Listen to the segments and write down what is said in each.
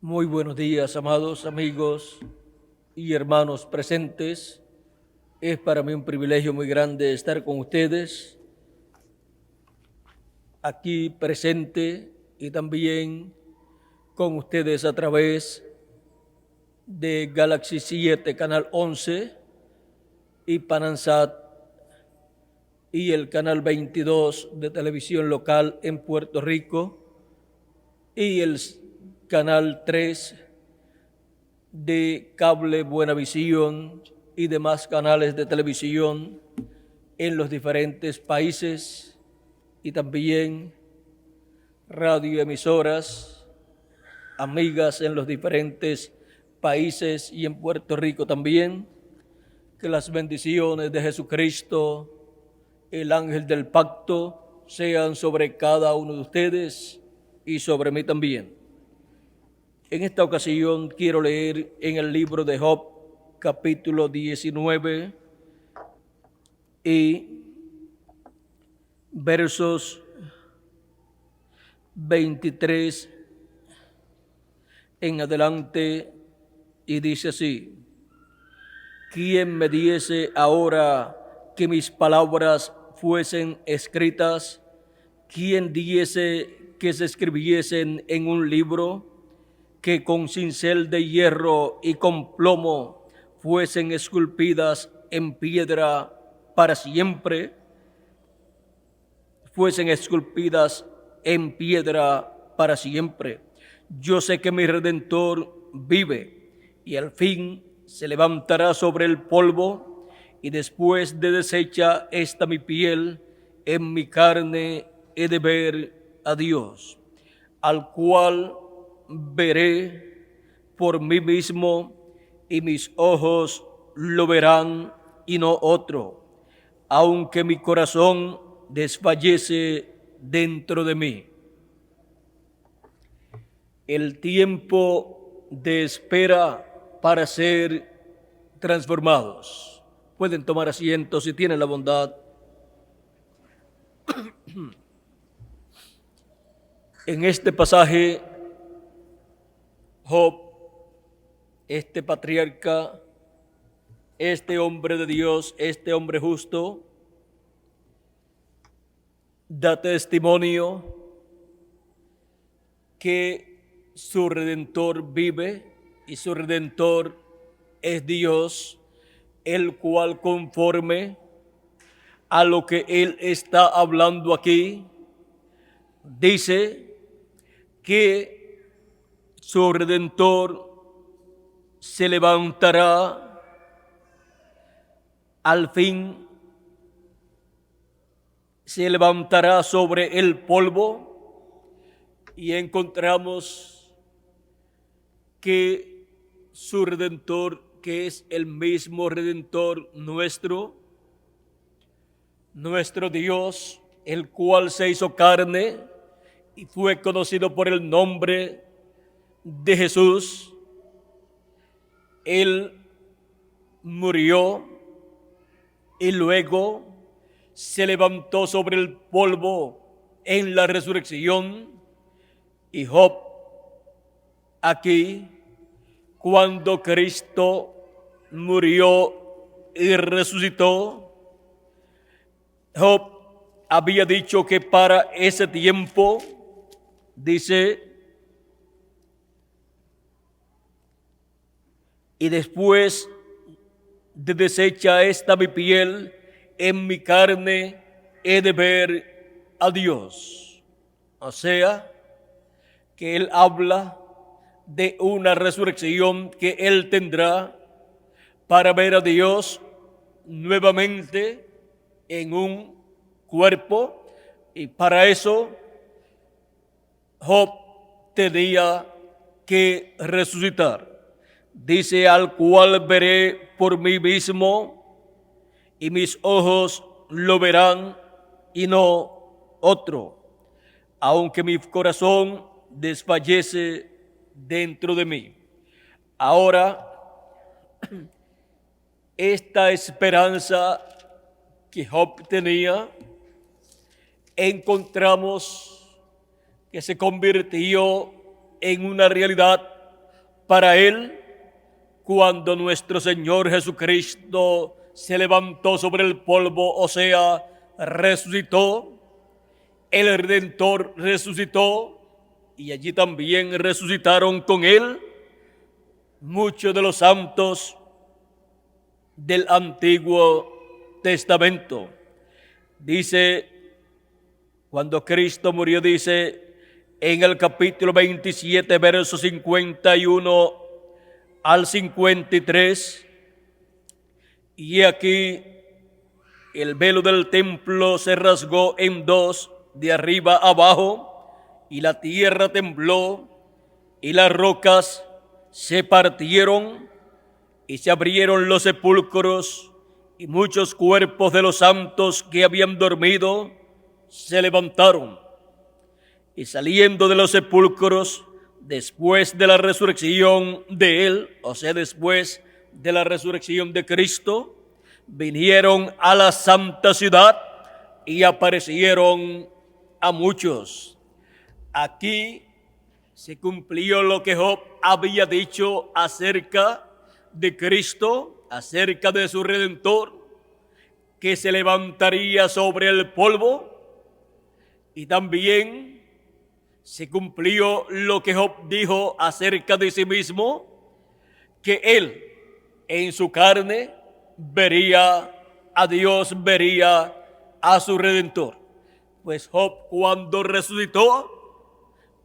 Muy buenos días, amados amigos y hermanos presentes. Es para mí un privilegio muy grande estar con ustedes, aquí presente y también con ustedes a través de Galaxy 7, Canal 11 y Panansat y el Canal 22 de televisión local en Puerto Rico y el Canal 3 de cable Buenavisión y demás canales de televisión en los diferentes países y también radioemisoras amigas en los diferentes países y en Puerto Rico también. Que las bendiciones de Jesucristo, el ángel del pacto, sean sobre cada uno de ustedes y sobre mí también. En esta ocasión quiero leer en el libro de Job, capítulo 19 y versos 23 en adelante, y dice así: ¿Quién me diese ahora que mis palabras fuesen escritas? ¿Quién diese que se escribiesen en un libro? Que con cincel de hierro y con plomo fuesen esculpidas en piedra para siempre, fuesen esculpidas en piedra para siempre. Yo sé que mi Redentor vive y al fin se levantará sobre el polvo, y después de deshecha esta mi piel, en mi carne he de ver a Dios, al cual veré por mí mismo, y mis ojos lo verán y no otro, aunque mi corazón desfallece dentro de mí. El tiempo de espera para ser transformados. Pueden tomar asiento si tienen la bondad. En este pasaje, Job, este patriarca, este hombre de Dios, este hombre justo, da testimonio que su Redentor vive y su Redentor es Dios, el cual, conforme a lo que él está hablando aquí, dice que su Redentor se levantará al fin, se levantará sobre el polvo, y encontramos que su Redentor, que es el mismo Redentor nuestro Dios, el cual se hizo carne y fue conocido por el nombre de Jesús. Él murió y luego se levantó sobre el polvo en la resurrección. Y Job, aquí, cuando Cristo murió y resucitó, Job había dicho que para ese tiempo, dice, y después de deshecha esta mi piel, en mi carne he de ver a Dios. O sea, que él habla de una resurrección que él tendrá para ver a Dios nuevamente en un cuerpo, y para eso Job tenía que resucitar. Dice: al cual veré por mí mismo, y mis ojos lo verán y no otro, aunque mi corazón desfallece dentro de mí. Ahora, esta esperanza que Job tenía, encontramos que se convirtió en una realidad para él cuando nuestro Señor Jesucristo se levantó sobre el polvo, o sea, resucitó. El Redentor resucitó y allí también resucitaron con él muchos de los santos del Antiguo Testamento. Dice, cuando Cristo murió, dice en el capítulo 27, versos 51 al 53, y aquí el velo del templo se rasgó en dos, de arriba abajo, y la tierra tembló, y las rocas se partieron, y se abrieron los sepulcros, y muchos cuerpos de los santos que habían dormido se levantaron. Y saliendo de los sepulcros, después de la resurrección de él, o sea, después de la resurrección de Cristo, vinieron a la santa ciudad y aparecieron a muchos. Aquí se cumplió lo que Job había dicho acerca de Cristo, acerca de su Redentor, que se levantaría sobre el polvo, y también se cumplió lo que Job dijo acerca de sí mismo, que él en su carne vería a Dios, vería a su Redentor. Pues Job, cuando resucitó,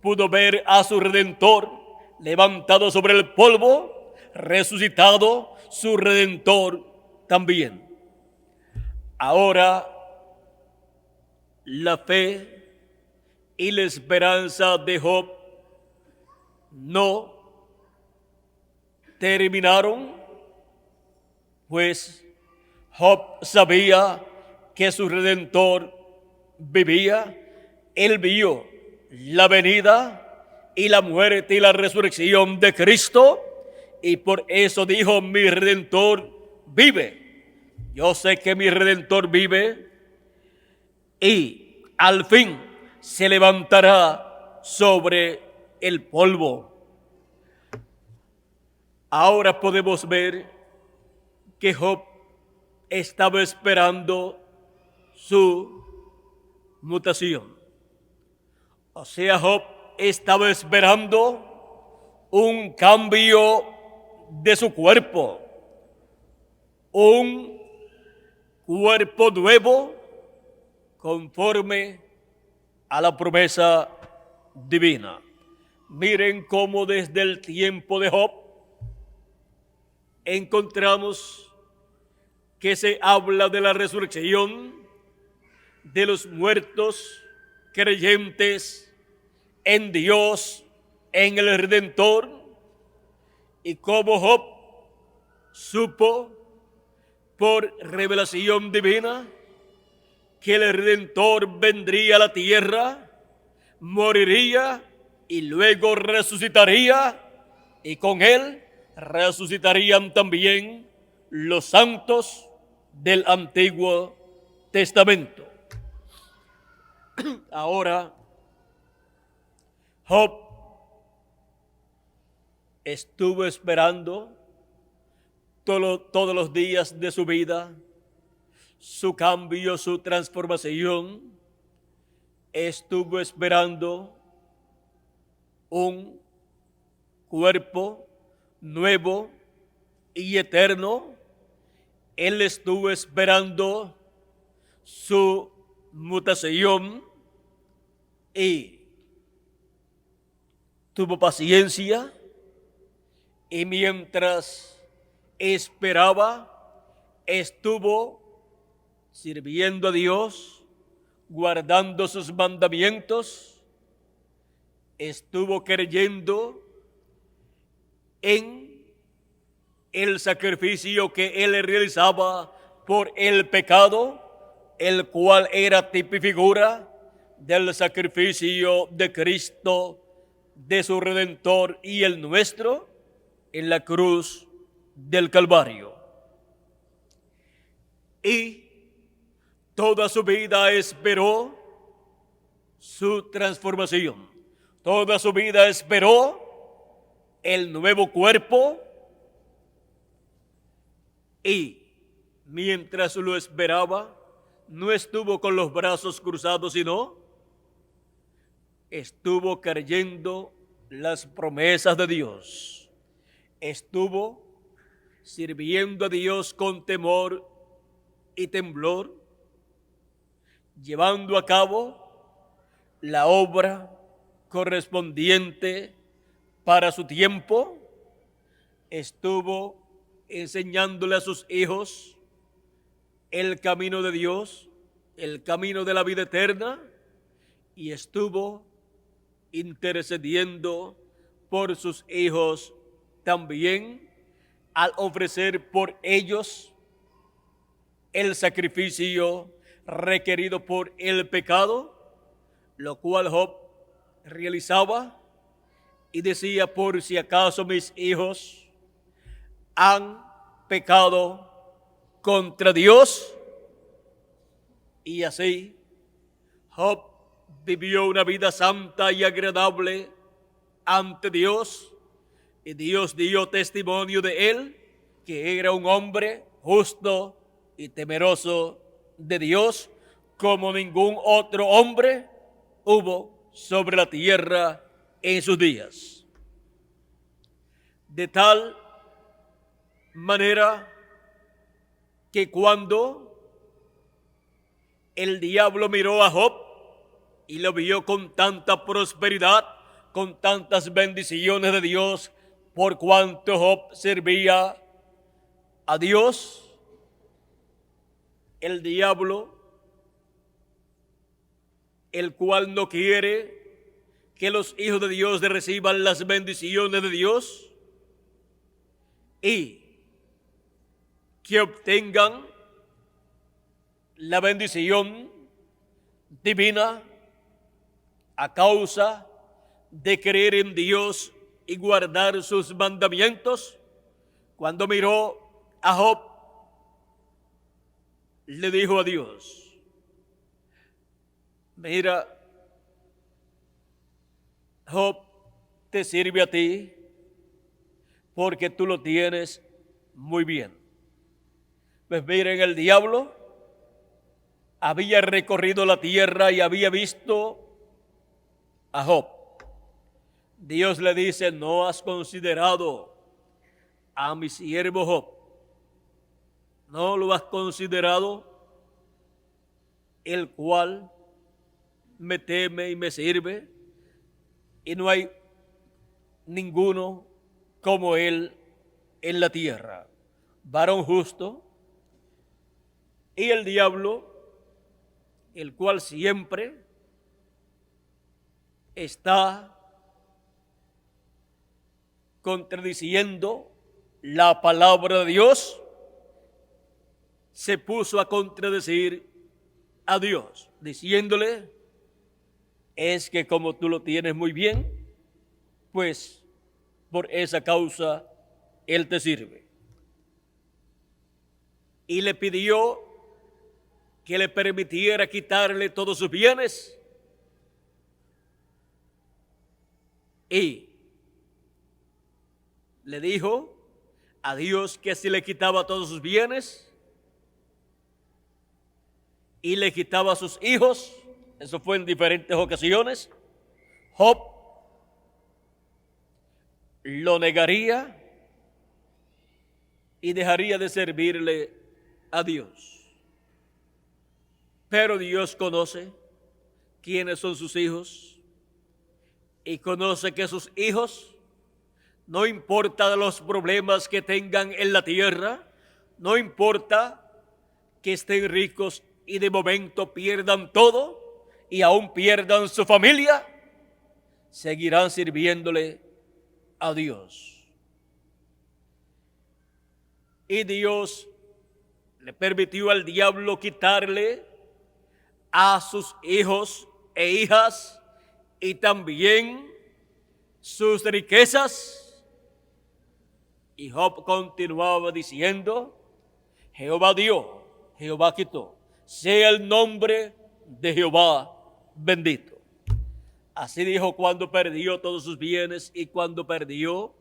pudo ver a su Redentor levantado sobre el polvo, resucitado su Redentor también. Ahora, la fe y la esperanza de Job no terminaron, pues Job sabía que su Redentor vivía. Él vio la venida y la muerte y la resurrección de Cristo, y por eso dijo: mi Redentor vive. Yo sé que mi Redentor vive y al fin se levantará sobre el polvo. Ahora podemos ver que Job estaba esperando su mutación. O sea, Job estaba esperando un cambio de su cuerpo, un cuerpo nuevo conforme a la promesa divina. Miren cómo desde el tiempo de Job encontramos que se habla de la resurrección de los muertos creyentes en Dios, en el Redentor, y cómo Job supo por revelación divina que el Redentor vendría a la tierra, moriría y luego resucitaría, y con él resucitarían también los santos del Antiguo Testamento. Ahora, Job estuvo esperando todos los días de su vida su cambio, su transformación. Estuvo esperando un cuerpo nuevo y eterno. Él estuvo esperando su mutación y tuvo paciencia, y mientras esperaba, estuvo sirviendo a Dios, guardando sus mandamientos, estuvo creyendo en el sacrificio que él realizaba por el pecado, el cual era tipo y figura del sacrificio de Cristo, de su Redentor y el nuestro, en la cruz del Calvario. Y toda su vida esperó su transformación. Toda su vida esperó el nuevo cuerpo y mientras lo esperaba, no estuvo con los brazos cruzados, sino estuvo creyendo las promesas de Dios. Estuvo sirviendo a Dios con temor y temblor, llevando a cabo la obra correspondiente para su tiempo. Estuvo enseñándole a sus hijos el camino de Dios, el camino de la vida eterna, y estuvo intercediendo por sus hijos también al ofrecer por ellos el sacrificio requerido por el pecado, lo cual Job realizaba y decía: por si acaso mis hijos han pecado contra Dios. Y así Job vivió una vida santa y agradable ante Dios, y Dios dio testimonio de él, que era un hombre justo y temeroso de Dios, como ningún otro hombre hubo sobre la tierra en sus días. De tal manera que cuando el diablo miró a Job y lo vio con tanta prosperidad, con tantas bendiciones de Dios, por cuanto Job servía a Dios, el diablo, el cual no quiere que los hijos de Dios reciban las bendiciones de Dios y que obtengan la bendición divina a causa de creer en Dios y guardar sus mandamientos, cuando miró a Job, le dijo a Dios: mira, Job te sirve a ti porque tú lo tienes muy bien. Pues miren, el diablo había recorrido la tierra y había visto a Job. Dios le dice: no has considerado a mi siervo Job, no lo has considerado, el cual me teme y me sirve, y no hay ninguno como él en la tierra, varón justo. Y el diablo, el cual siempre está contradiciendo la palabra de Dios, se puso a contradecir a Dios, diciéndole: es que como tú lo tienes muy bien, pues por esa causa Él te sirve. Y le pidió que le permitiera quitarle todos sus bienes, y le dijo a Dios que si le quitaba todos sus bienes y le quitaba a sus hijos, eso fue en diferentes ocasiones, Job lo negaría y dejaría de servirle a Dios. Pero Dios conoce quiénes son sus hijos y conoce que sus hijos, no importa los problemas que tengan en la tierra, no importa que estén ricos y de momento pierdan todo y aún pierdan su familia, seguirán sirviéndole a Dios. Y Dios le permitió al diablo quitarle a sus hijos e hijas y también sus riquezas. Y Job continuaba diciendo: Jehová dio, Jehová quitó, sea el nombre de Jehová bendito. Así dijo cuando perdió todos sus bienes y cuando perdió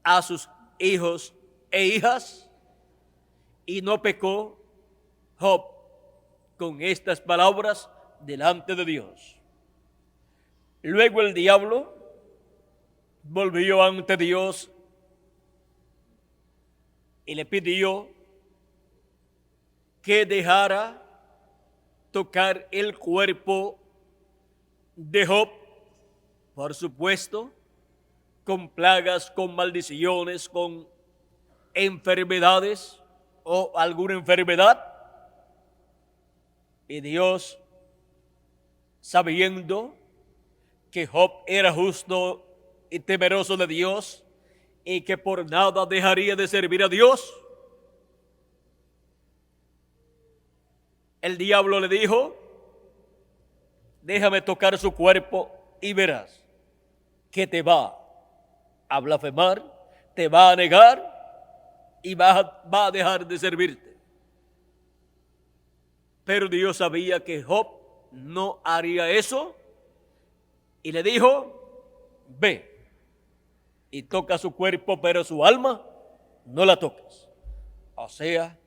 a sus hijos e hijas, y no pecó Job con estas palabras delante de Dios. Luego el diablo volvió ante Dios y le pidió que dejara tocar el cuerpo de Job, por supuesto, con plagas, con maldiciones, con enfermedades o alguna enfermedad. Y Dios, sabiendo que Job era justo y temeroso de Dios y que por nada dejaría de servir a Dios, el diablo le dijo: déjame tocar su cuerpo y verás que te va a blasfemar, te va a negar y va a dejar de servirte. Pero Dios sabía que Job no haría eso y le dijo: ve y toca su cuerpo, pero su alma no la toques. O sea,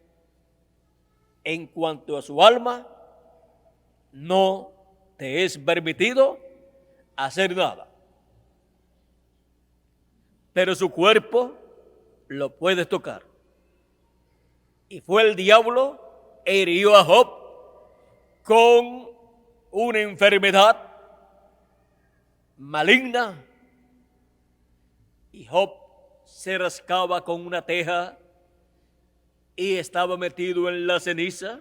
en cuanto a su alma, no te es permitido hacer nada. Pero su cuerpo lo puedes tocar. Y fue el diablo e hirió a Job con una enfermedad maligna. Y Job se rascaba con una teja y estaba metido en la ceniza.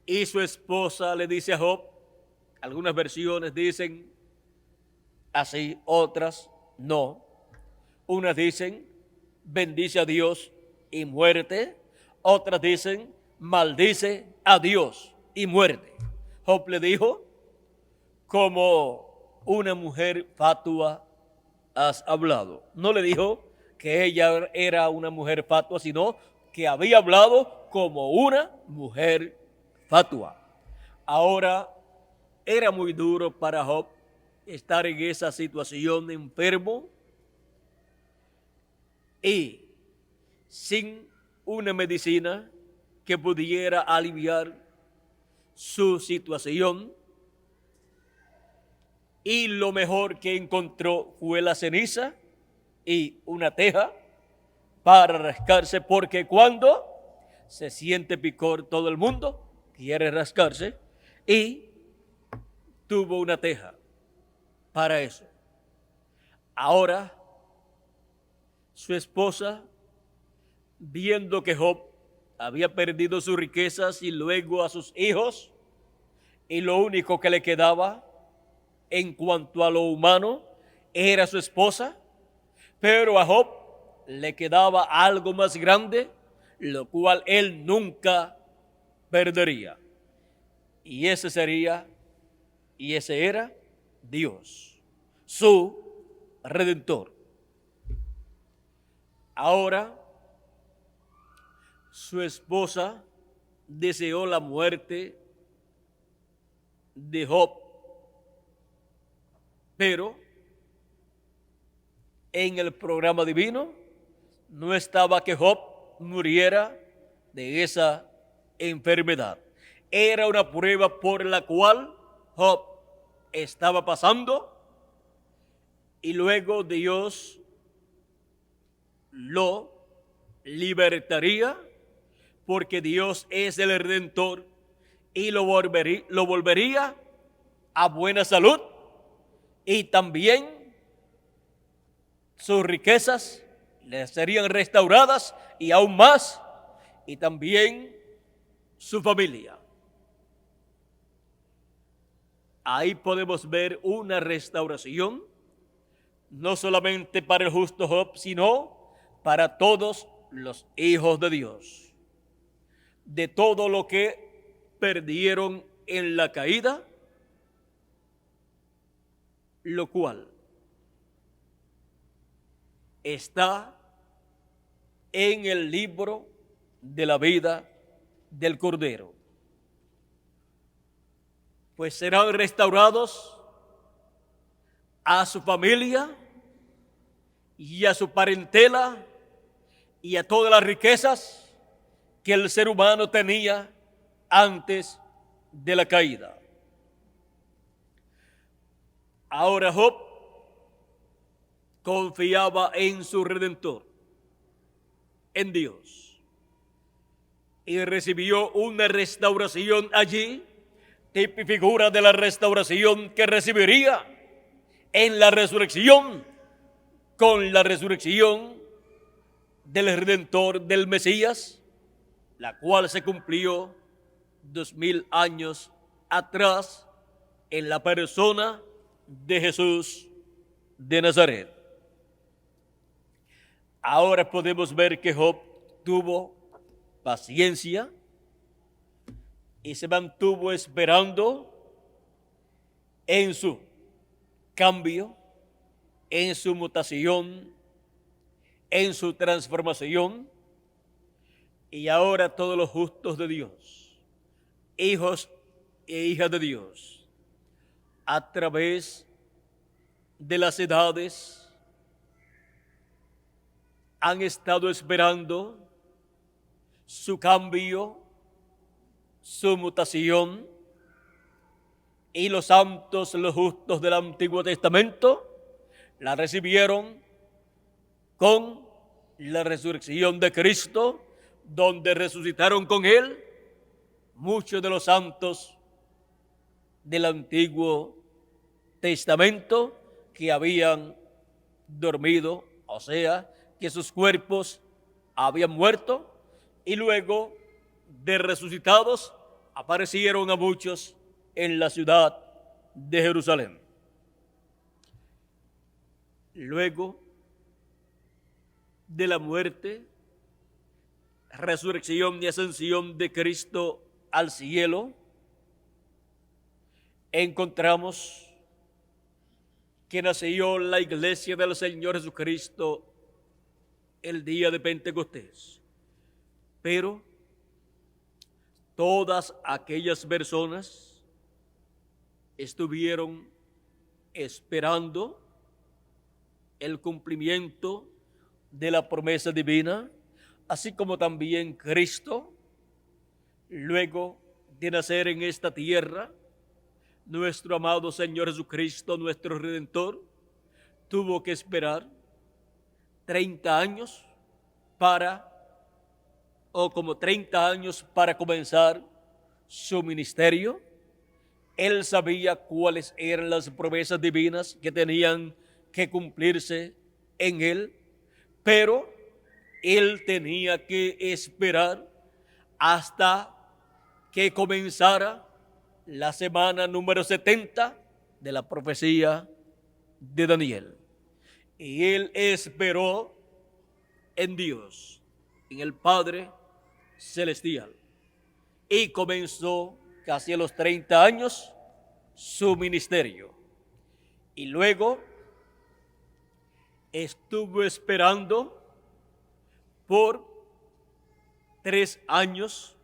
Y su esposa le dice a Job, algunas versiones dicen así, otras no. Unas dicen, bendice a Dios y muerte. Otras dicen, maldice a Dios y muerte. Job le dijo, como una mujer fatua has hablado. No le dijo que ella era una mujer fatua, sino que había hablado como una mujer fatua. Ahora, era muy duro para Job estar en esa situación, enfermo y sin una medicina que pudiera aliviar su situación. Y lo mejor que encontró fue la ceniza y una teja para rascarse, porque cuando se siente picor todo el mundo quiere rascarse, y tuvo una teja para eso. Ahora, su esposa, viendo que Job había perdido sus riquezas y luego a sus hijos, y lo único que le quedaba en cuanto a lo humano era su esposa, pero a Job le quedaba algo más grande, lo cual él nunca perdería. Y ese era Dios, su Redentor. Ahora, su esposa deseó la muerte de Job, pero en el programa divino no estaba que Job muriera de esa enfermedad. Era una prueba por la cual Job estaba pasando, y luego Dios lo libertaría, porque Dios es el Redentor, y lo volvería a buena salud, y también sus riquezas le serían restauradas y aún más, y también su familia. Ahí podemos ver una restauración, no solamente para el justo Job, sino para todos los hijos de Dios. De todo lo que perdieron en la caída, lo cual está en el libro de la vida del Cordero. Pues serán restaurados a su familia y a su parentela y a todas las riquezas que el ser humano tenía antes de la caída. Ahora Job confiaba en su Redentor, en Dios, y recibió una restauración allí, tipo y figura de la restauración que recibiría en la resurrección, con la resurrección del Redentor, del Mesías, la cual se cumplió 2000 años atrás en la persona de Jesús de Nazaret. Ahora podemos ver que Job tuvo paciencia y se mantuvo esperando en su cambio, en su mutación, en su transformación. Y ahora todos los justos de Dios, hijos e hijas de Dios, a través de las edades, han estado esperando su cambio, su mutación, y los santos, los justos del Antiguo Testamento, la recibieron con la resurrección de Cristo, donde resucitaron con Él muchos de los santos del Antiguo Testamento que habían dormido, o sea, que sus cuerpos habían muerto, y luego de resucitados aparecieron a muchos en la ciudad de Jerusalén. Luego de la muerte, resurrección y ascensión de Cristo al cielo, encontramos que nació la iglesia del Señor Jesucristo el día de Pentecostés. Pero todas aquellas personas estuvieron esperando el cumplimiento de la promesa divina, así como también Cristo, luego de nacer en esta tierra, nuestro amado Señor Jesucristo, nuestro Redentor, tuvo que esperar 30 años como 30 años para comenzar su ministerio. Él sabía cuáles eran las promesas divinas que tenían que cumplirse en él, pero él tenía que esperar hasta que comenzara la semana número 70 de la profecía de Daniel. Y él esperó en Dios, en el Padre Celestial, y comenzó casi a los 30 años su ministerio. Y luego estuvo esperando por 3 años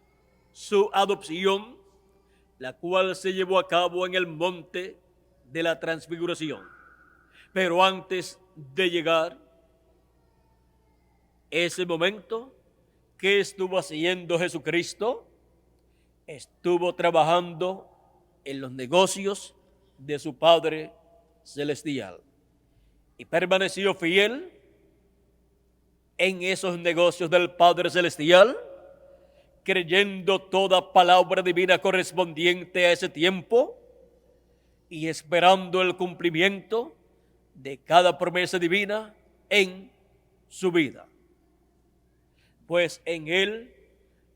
su adopción, la cual se llevó a cabo en el monte de la Transfiguración. Pero antes de llegar ese momento, ¿qué estuvo haciendo Jesucristo? Estuvo trabajando en los negocios de su Padre Celestial y permaneció fiel en esos negocios del Padre Celestial, creyendo toda palabra divina correspondiente a ese tiempo y esperando el cumplimiento de cada promesa divina en su vida. Pues en él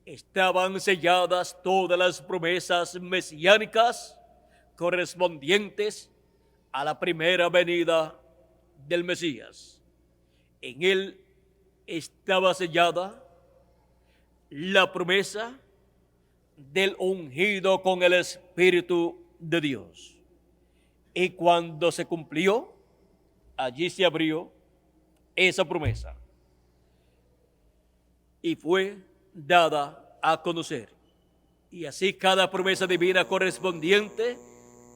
estaban selladas todas las promesas mesiánicas correspondientes a la primera venida del Mesías. En él estaba sellada la promesa del ungido con el Espíritu de Dios. Y cuando se cumplió, allí se abrió esa promesa y fue dada a conocer. Y así cada promesa divina correspondiente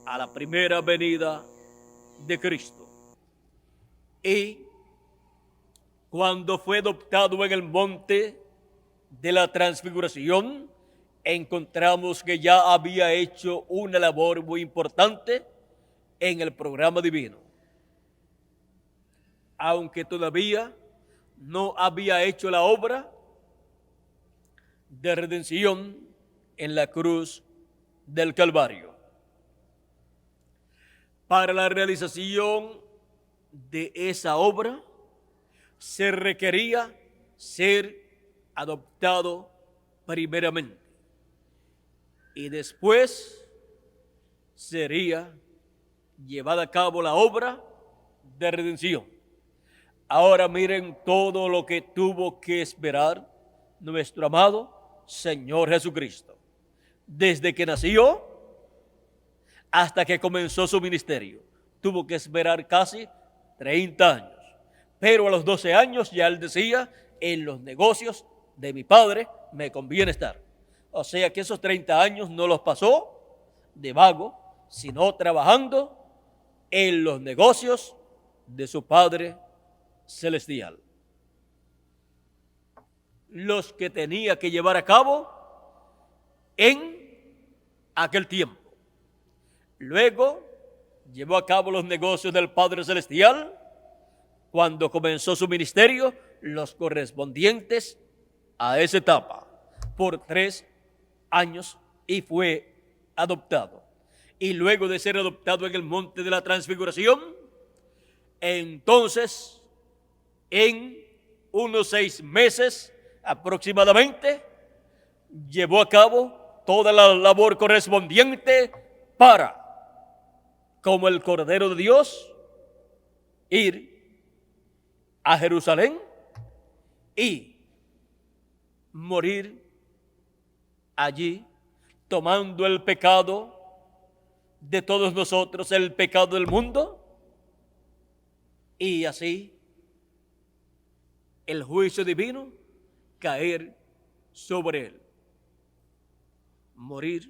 a la primera venida de Cristo. Y cuando fue adoptado en el monte de la transfiguración, encontramos que ya había hecho una labor muy importante en el programa divino. Aunque todavía no había hecho la obra de redención en la cruz del Calvario. Para la realización de esa obra se requería ser adoptado primeramente y después sería llevada a cabo la obra de redención. Ahora miren todo lo que tuvo que esperar nuestro amado Señor Jesucristo, desde que nació hasta que comenzó su ministerio. Tuvo que esperar casi 30 años, pero a los 12 años ya él decía: en los negocios de mi Padre me conviene estar. O sea que esos 30 años no los pasó de vago, sino trabajando en los negocios de su Padre celestial, los que tenía que llevar a cabo en aquel tiempo. Luego llevó a cabo los negocios del Padre celestial cuando comenzó su ministerio, los correspondientes a esa etapa, por 3 años, y fue adoptado. Y luego de ser adoptado en el monte de la transfiguración, entonces en unos 6 meses aproximadamente, llevó a cabo toda la labor correspondiente para, como el Cordero de Dios, ir a Jerusalén y morir allí, tomando el pecado de todos nosotros, el pecado del mundo, y así el juicio divino caer sobre él. Morir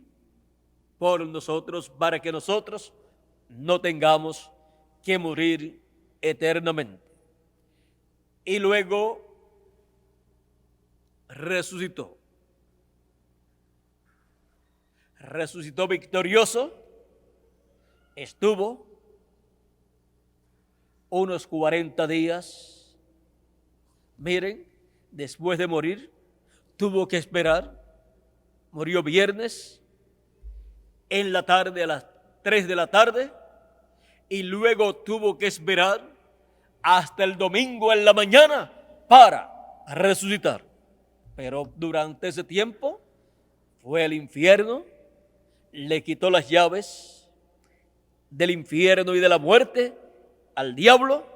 por nosotros para que nosotros no tengamos que morir eternamente. Y luego resucitó. Resucitó victorioso. Estuvo unos 40 días. Miren, después de morir, tuvo que esperar. Murió viernes en la tarde, a las 3 de la tarde, y luego tuvo que esperar hasta el domingo en la mañana para resucitar. Pero durante ese tiempo fue al infierno, le quitó las llaves del infierno y de la muerte al diablo,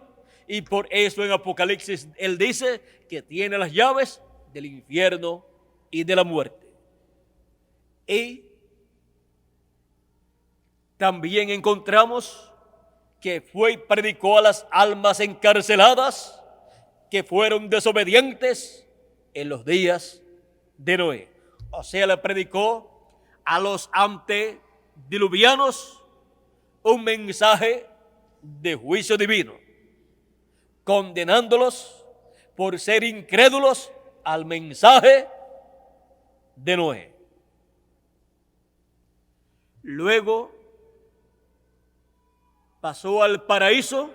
y por eso en Apocalipsis él dice que tiene las llaves del infierno y de la muerte. Y también encontramos que fue y predicó a las almas encarceladas que fueron desobedientes en los días de Noé. O sea, le predicó a los antediluvianos un mensaje de juicio divino, condenándolos por ser incrédulos al mensaje de Noé. Luego pasó al paraíso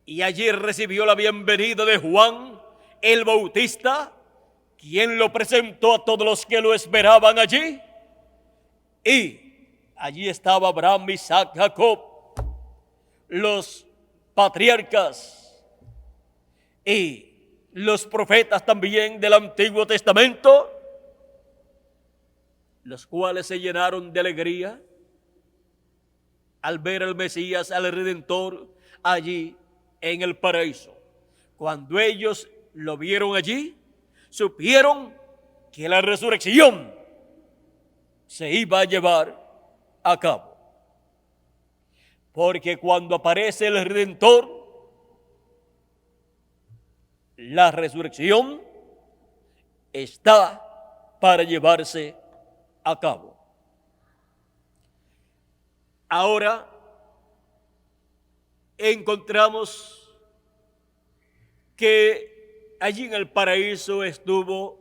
y allí recibió la bienvenida de Juan el Bautista, quien lo presentó a todos los que lo esperaban allí. Y allí estaba Abraham, Isaac, Jacob, los patriarcas y los profetas también del Antiguo Testamento, los cuales se llenaron de alegría al ver al Mesías, al Redentor, allí en el paraíso. Cuando ellos lo vieron allí, supieron que la resurrección se iba a llevar a cabo. Porque cuando aparece el Redentor, la resurrección está para llevarse a cabo. Ahora encontramos que allí en el paraíso estuvo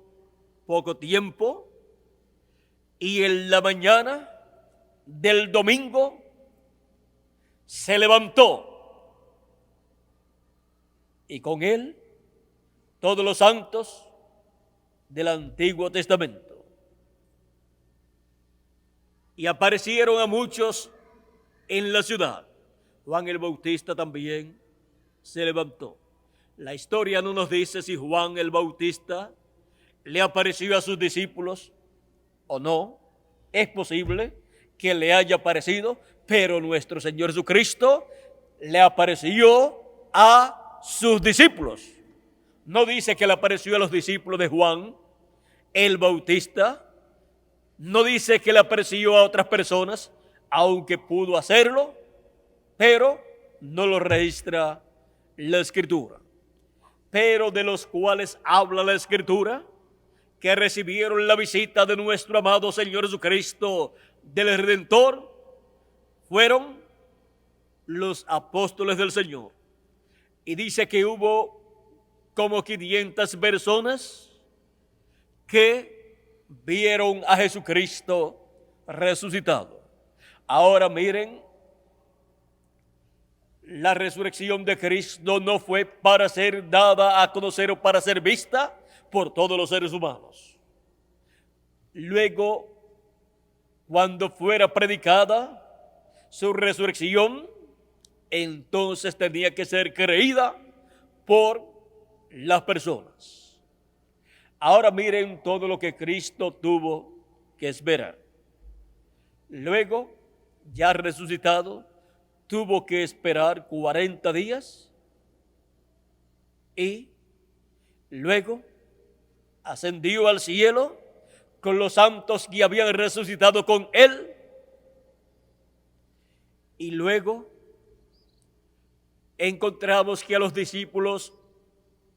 poco tiempo y en la mañana del domingo se levantó y con él todos los santos del Antiguo Testamento. Y aparecieron a muchos en la ciudad. Juan el Bautista también se levantó. La historia no nos dice si Juan el Bautista le apareció a sus discípulos o no. Es posible que le haya aparecido, pero nuestro Señor Jesucristo le apareció a sus discípulos. No dice que le apareció a los discípulos de Juan el Bautista. No dice que le apareció a otras personas, aunque pudo hacerlo, pero no lo registra la Escritura. Pero de los cuales habla la Escritura, que recibieron la visita de nuestro amado Señor Jesucristo, del Redentor, fueron los apóstoles del Señor. Y dice que hubo como 500 personas que vieron a Jesucristo resucitado. Ahora miren, la resurrección de Cristo no fue para ser dada a conocer o para ser vista por todos los seres humanos. Luego, cuando fuera predicada su resurrección, entonces tenía que ser creída por las personas. Ahora miren todo lo que Cristo tuvo que esperar. Luego, ya resucitado, tuvo que esperar 40 días y luego ascendió al cielo con los santos que habían resucitado con él. Y luego encontramos que a los discípulos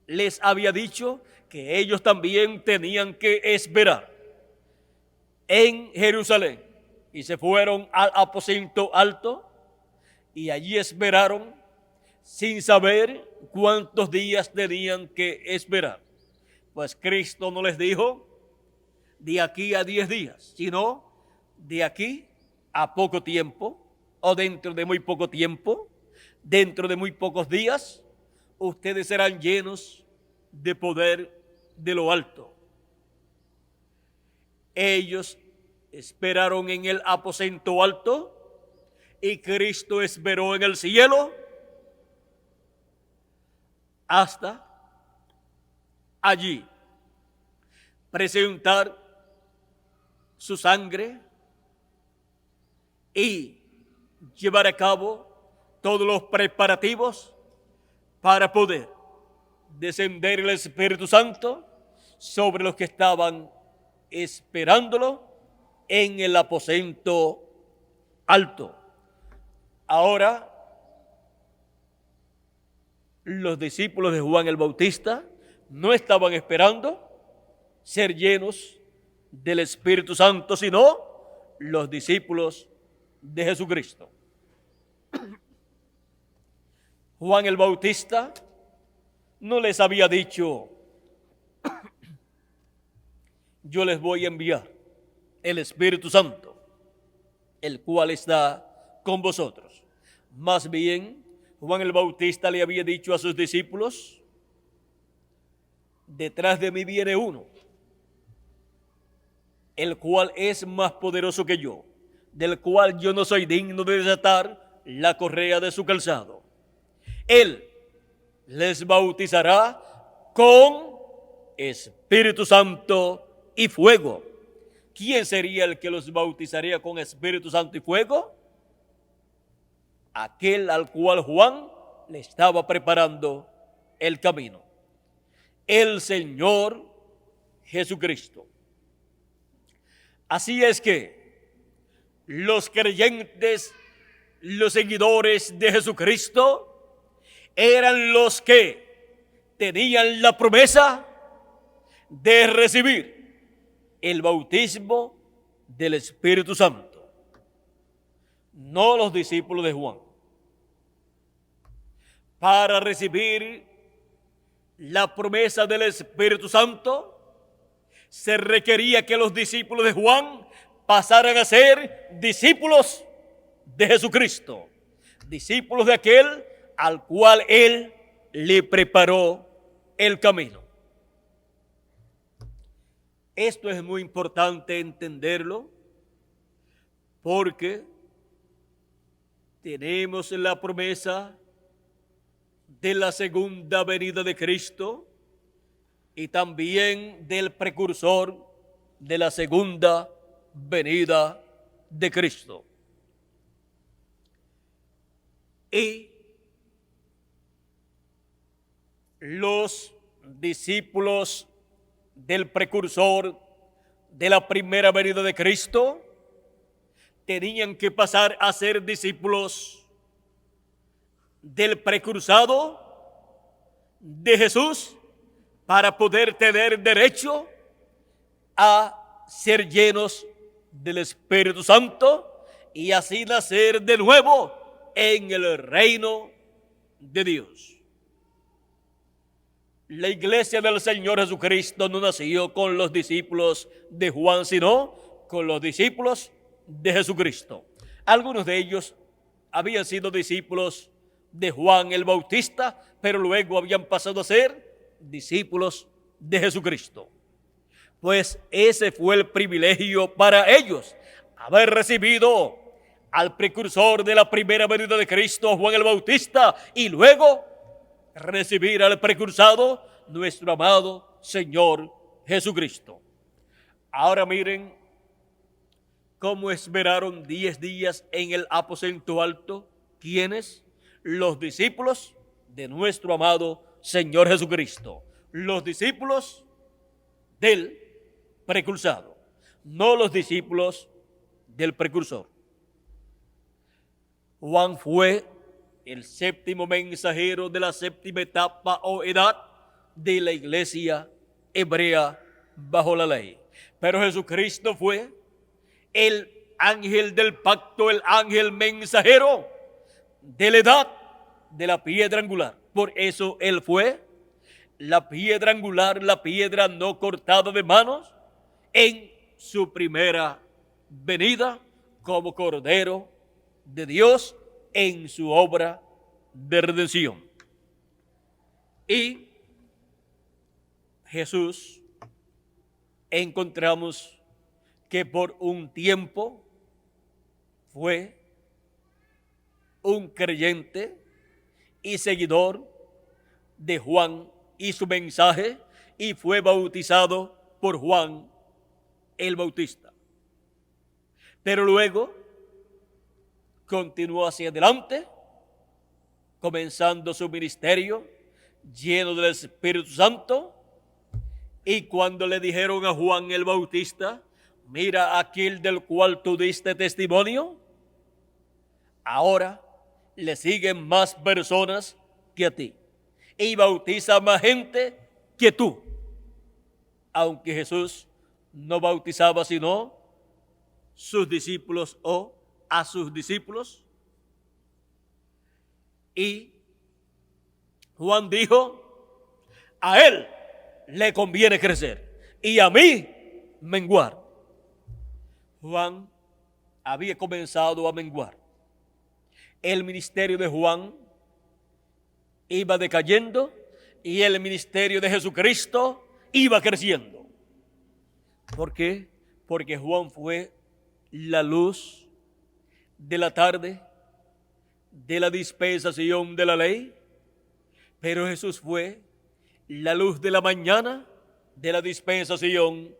les había dicho que ellos también tenían que esperar en Jerusalén. Y se fueron al aposento alto y allí esperaron sin saber cuántos días tenían que esperar. Pues Cristo no les dijo de aquí a 10 días, sino de aquí a poco tiempo o dentro de muy poco tiempo, dentro de muy pocos días, ustedes serán llenos de poder de lo alto. Ellos esperaron en el aposento alto y Cristo esperó en el cielo hasta allí presentar su sangre y llevar a cabo todos los preparativos para poder descender el Espíritu Santo sobre los que estaban esperándolo en el aposento alto. Ahora, los discípulos de Juan el Bautista no estaban esperando ser llenos del Espíritu Santo, sino los discípulos de Jesucristo. Juan el Bautista no les había dicho: yo les voy a enviar el Espíritu Santo, el cual está con vosotros. Más bien, Juan el Bautista le había dicho a sus discípulos: detrás de mí viene uno, el cual es más poderoso que yo, del cual yo no soy digno de desatar la correa de su calzado. Él les bautizará con Espíritu Santo y fuego. ¿Quién sería el que los bautizaría con Espíritu Santo y fuego? Aquel al cual Juan le estaba preparando el camino. El Señor Jesucristo. Así es que los creyentes, los seguidores de Jesucristo, eran los que tenían la promesa de recibir el bautismo del Espíritu Santo. No los discípulos de Juan. Para recibir la promesa del Espíritu Santo, se requería que los discípulos de Juan pasaran a ser discípulos de Jesucristo, discípulos de aquel al cual Él le preparó el camino. Esto es muy importante entenderlo porque tenemos la promesa de la segunda venida de Cristo y también del precursor de la segunda venida de Cristo. Y los discípulos del precursor de la primera venida de Cristo tenían que pasar a ser discípulos del precursado de Jesús para poder tener derecho a ser llenos del Espíritu Santo y así nacer de nuevo en el reino de Dios. La iglesia del Señor Jesucristo no nació con los discípulos de Juan, sino con los discípulos de Jesucristo. Algunos de ellos habían sido discípulos de Juan el Bautista, pero luego habían pasado a ser discípulos de Jesucristo. Pues ese fue el privilegio para ellos, haber recibido al precursor de la primera venida de Cristo, Juan el Bautista, y luego recibir al precursado, nuestro amado Señor Jesucristo. Ahora miren cómo esperaron 10 días en el aposento alto. ¿Quiénes? Los discípulos de nuestro amado Señor Jesucristo. Los discípulos del precursado, no los discípulos del precursor. Juan fue el séptimo mensajero de la séptima etapa o edad de la iglesia hebrea bajo la ley. Pero Jesucristo fue el ángel del pacto, el ángel mensajero de la edad de la piedra angular. Por eso Él fue la piedra angular, la piedra no cortada de manos, en su primera venida como Cordero de Dios en su obra de redención. Y Jesús, encontramos que por un tiempo fue un creyente y seguidor de Juan y su mensaje, y fue bautizado por Juan el Bautista. Pero luego continuó hacia adelante, comenzando su ministerio lleno del Espíritu Santo. Y cuando le dijeron a Juan el Bautista, mira aquel del cual tú diste testimonio, ahora le siguen más personas que a ti y bautiza más gente que tú. Aunque Jesús no bautizaba sino sus discípulos o a sus discípulos. Y Juan dijo, a él le conviene crecer y a mí menguar. Juan había comenzado a menguar. El ministerio de Juan iba decayendo y el ministerio de Jesucristo iba creciendo. ¿Por qué? Porque Juan fue la luz de la tarde de la dispensación de la ley, pero Jesús fue la luz de la mañana de la dispensación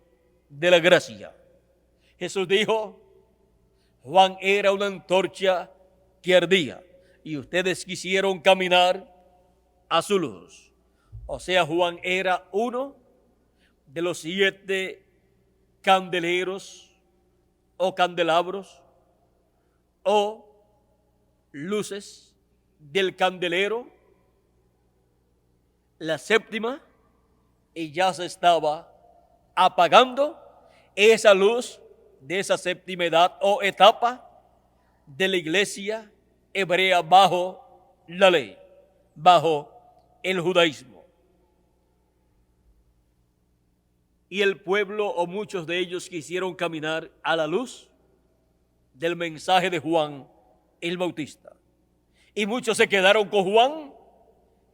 de la gracia. Jesús dijo, Juan era una antorcha que ardía y ustedes quisieron caminar a su luz. O sea, Juan era uno de los 7 candeleros o candelabros o luces del candelero, la séptima, y ya se estaba apagando esa luz de esa séptima edad o etapa de la iglesia hebrea bajo la ley, bajo el judaísmo. y el pueblo o muchos de ellos quisieron caminar a la luz del mensaje de Juan el Bautista. Y muchos se quedaron con Juan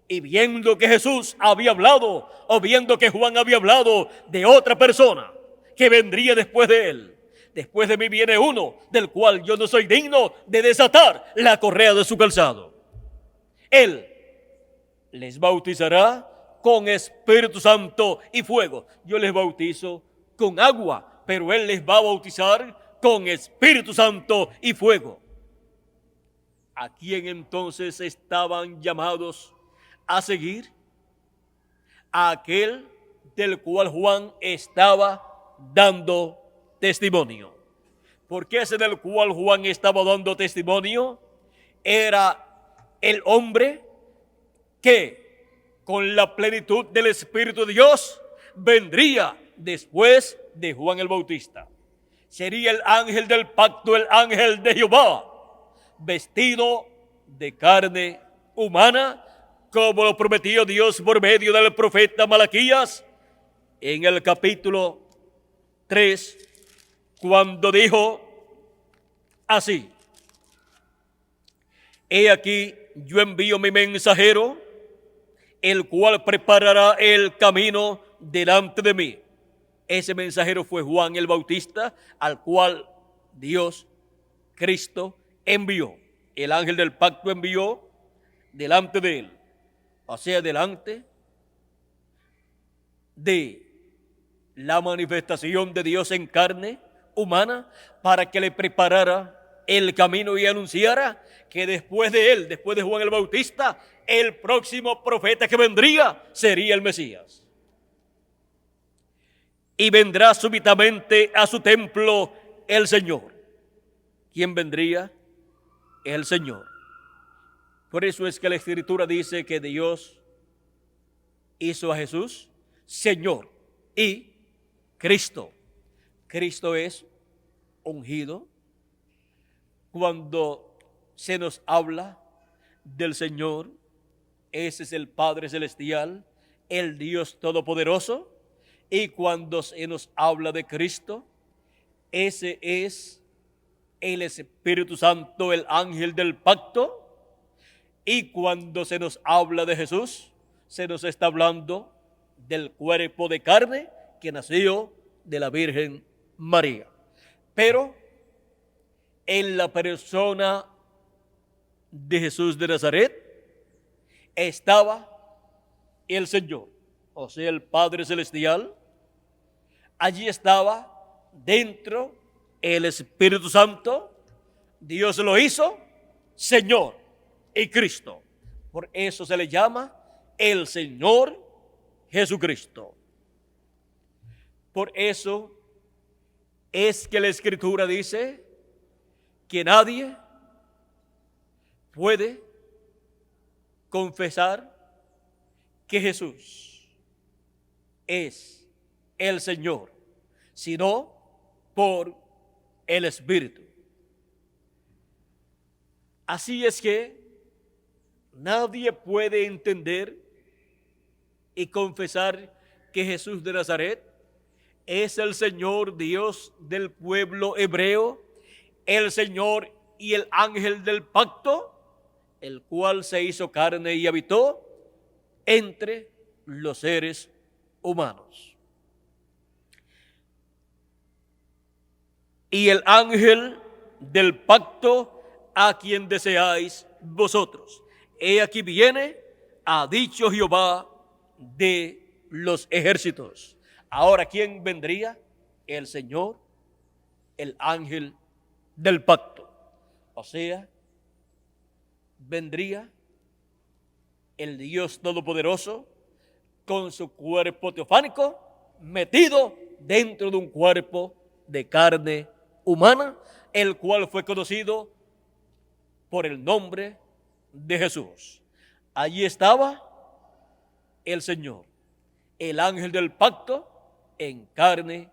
y viendo que Jesús había hablado o viendo que Juan había hablado de otra persona que vendría después de él. Después de mí viene uno del cual yo no soy digno de desatar la correa de su calzado. Él les bautizará con Espíritu Santo y fuego. Yo les bautizo con agua, pero Él les va a bautizar con Espíritu Santo y fuego. ¿A quién entonces estaban llamados a seguir? A aquel del cual Juan estaba dando testimonio. Porque ese del cual Juan estaba dando testimonio era el hombre que con la plenitud del Espíritu de Dios vendría después de Juan el Bautista. Sería el ángel del pacto, el ángel de Jehová, vestido de carne humana, como lo prometió Dios por medio del profeta Malaquías en el capítulo 3, cuando dijo así: he aquí yo envío mi mensajero, el cual preparará el camino delante de mí. Ese mensajero fue Juan el Bautista, al cual Dios, Cristo, envió. El ángel del pacto envió delante de él, o sea, delante de la manifestación de Dios en carne humana, para que le preparara el camino y anunciara que después de él, después de Juan el Bautista, el próximo profeta que vendría sería el Mesías. Y vendrá súbitamente a su templo el Señor. ¿Quién vendría? El Señor. Por eso es que la Escritura dice que Dios hizo a Jesús Señor y Cristo. Cristo es ungido. Cuando se nos habla del Señor, ese es el Padre Celestial, el Dios Todopoderoso. Y cuando se nos habla de Cristo, ese es el Espíritu Santo, el ángel del pacto. Y cuando se nos habla de Jesús, se nos está hablando del cuerpo de carne que nació de la Virgen María. Pero en la persona de Jesús de Nazaret estaba el Señor, o sea, el Padre Celestial. Allí estaba dentro el Espíritu Santo. Dios lo hizo Señor y Cristo. Por eso se le llama el Señor Jesucristo. Por eso es que la Escritura dice que nadie puede confesar que Jesús es el Señor, sino por el Espíritu. Así es que nadie puede entender y confesar que Jesús de Nazaret es el Señor Dios del pueblo hebreo, el Señor y el ángel del pacto, el cual se hizo carne y habitó entre los seres humanos. Y el ángel del pacto a quien deseáis vosotros. He aquí viene, ha dicho Jehová de los ejércitos. Ahora, ¿quién vendría? El Señor, el ángel del pacto. O sea, vendría el Dios Todopoderoso con su cuerpo teofánico metido dentro de un cuerpo de carne humana, el cual fue conocido por el nombre de Jesús. Allí estaba el Señor, el ángel del pacto en carne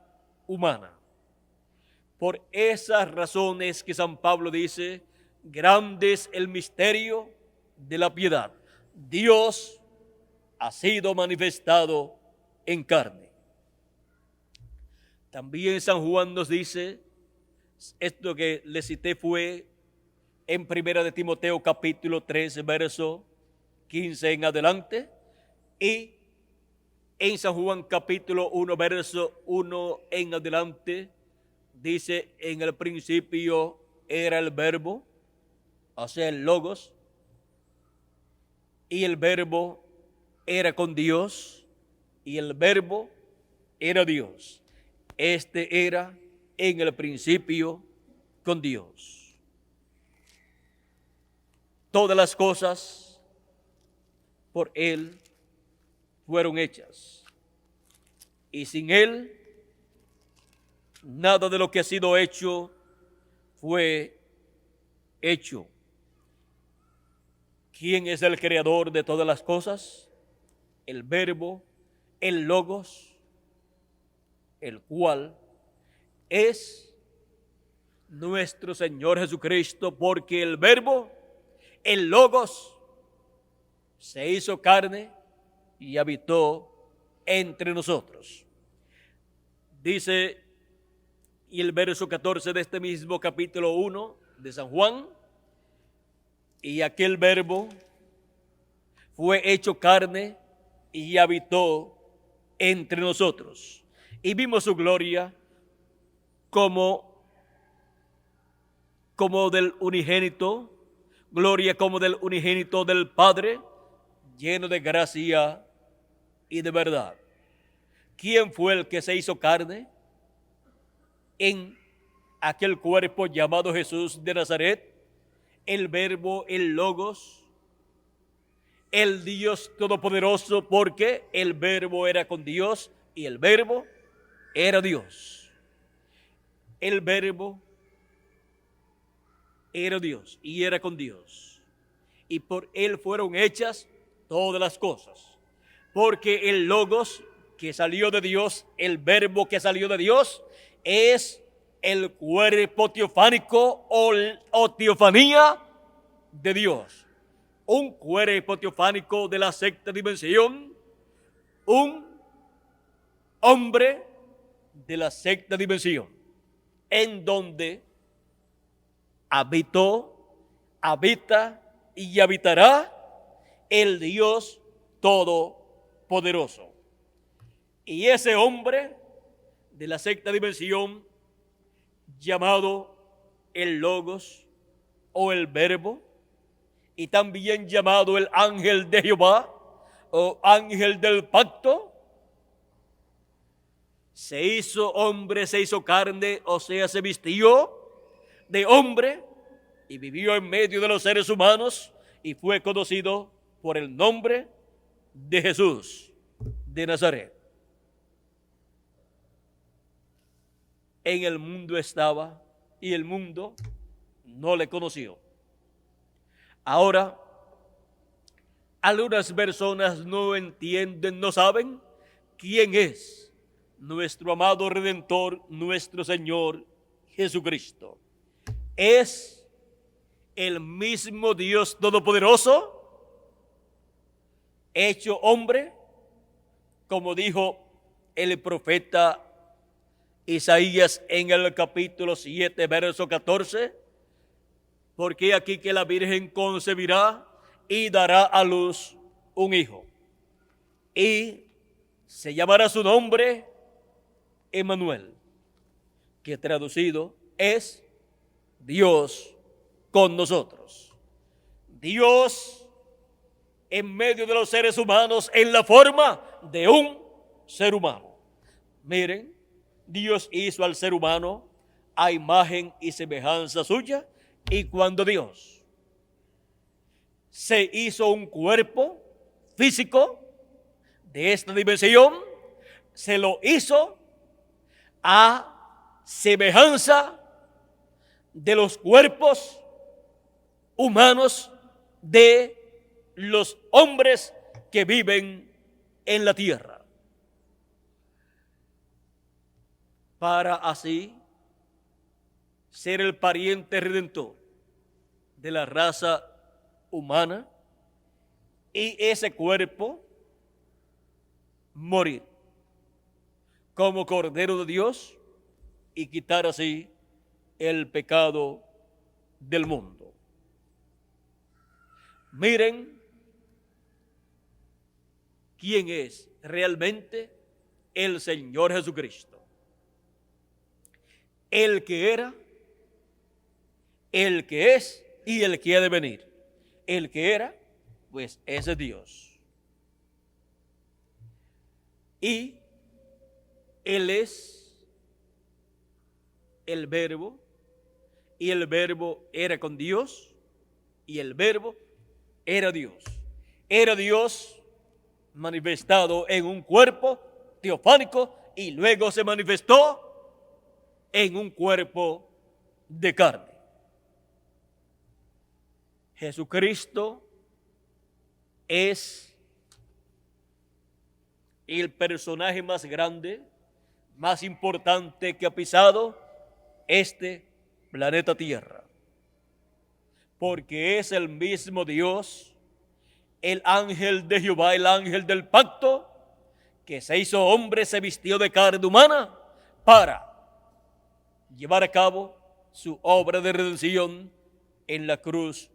humana. Por esas razones que San Pablo dice, grande es el misterio de la piedad. Dios ha sido manifestado en carne. También San Juan nos dice, esto que le cité fue en 1 de Timoteo capítulo 3, verso 15 en adelante, y en San Juan capítulo 1, verso 1 en adelante, dice, en el principio era el verbo, o sea, el logos, y el verbo era con Dios, y el verbo era Dios. Este era en el principio con Dios. Todas las cosas por Él fueron hechas, y sin Él nada de lo que ha sido hecho fue hecho. ¿Quién es el creador de todas las cosas? El verbo, el logos, el cual es nuestro Señor Jesucristo, porque el verbo, el logos, se hizo carne y habitó entre nosotros. Dice, y el verso 14 de este mismo capítulo 1 de San Juan, y aquel verbo fue hecho carne y habitó entre nosotros. Y vimos su gloria como del unigénito, gloria como del unigénito del Padre, lleno de gracia y de verdad. ¿Quién fue el que se hizo carne en aquel cuerpo llamado Jesús de Nazaret? El verbo, el logos, el Dios todopoderoso, porque el verbo era con Dios y el verbo era Dios. El verbo era Dios y era con Dios. Y por Él fueron hechas todas las cosas. Porque el logos que salió de Dios, el verbo que salió de Dios, es el cuerpo teofánico o teofanía de Dios. Un cuerpo teofánico de la sexta dimensión, un hombre de la sexta dimensión, en donde habita y habitará el Dios todopoderoso. Y ese hombre de la sexta dimensión, llamado el Logos o el Verbo, y también llamado el ángel de Jehová o ángel del pacto, se hizo hombre, se hizo carne, o sea, se vistió de hombre y vivió en medio de los seres humanos y fue conocido por el nombre de Jesús de Nazaret. En el mundo estaba y el mundo no le conoció. Ahora, algunas personas no entienden, no saben quién es nuestro amado Redentor, nuestro Señor Jesucristo. Es el mismo Dios Todopoderoso, hecho hombre, como dijo el profeta Isaías en el capítulo 7, verso 14, porque aquí que la Virgen concebirá y dará a luz un hijo, y se llamará su nombre Emmanuel, que traducido es Dios con nosotros. Dios en medio de los seres humanos en la forma de un ser humano. Miren, Dios hizo al ser humano a imagen y semejanza suya, y cuando Dios se hizo un cuerpo físico de esta dimensión, se lo hizo a semejanza de los cuerpos humanos de los hombres que viven en la tierra, para así ser el pariente redentor de la raza humana, y ese cuerpo morir como Cordero de Dios y quitar así el pecado del mundo. Miren quién es realmente el Señor Jesucristo. El que era, el que es y el que ha de venir. El que era, pues ese es Dios. Y Él es el Verbo, y el Verbo era con Dios, y el Verbo era Dios. Era Dios manifestado en un cuerpo teofánico y luego se manifestó en un cuerpo de carne. Jesucristo es el personaje más grande, más importante que ha pisado este planeta Tierra, porque es el mismo Dios, el ángel de Jehová, el ángel del pacto, que se hizo hombre, se vistió de carne humana para llevar a cabo su obra de redención en la cruz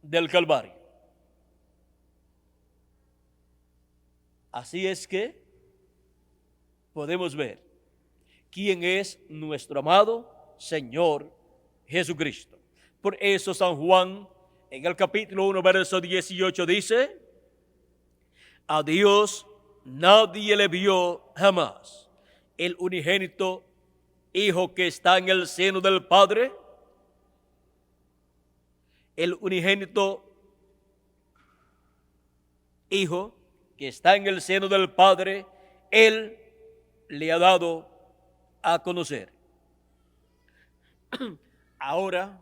del Calvario. Así es que podemos ver quién es nuestro amado Señor Jesucristo. Por eso San Juan en el capítulo 1, verso 18 dice: a Dios nadie le vio jamás. El unigénito Hijo que está en el seno del Padre, el unigénito Hijo que está en el seno del Padre, Él le ha dado a conocer. Ahora,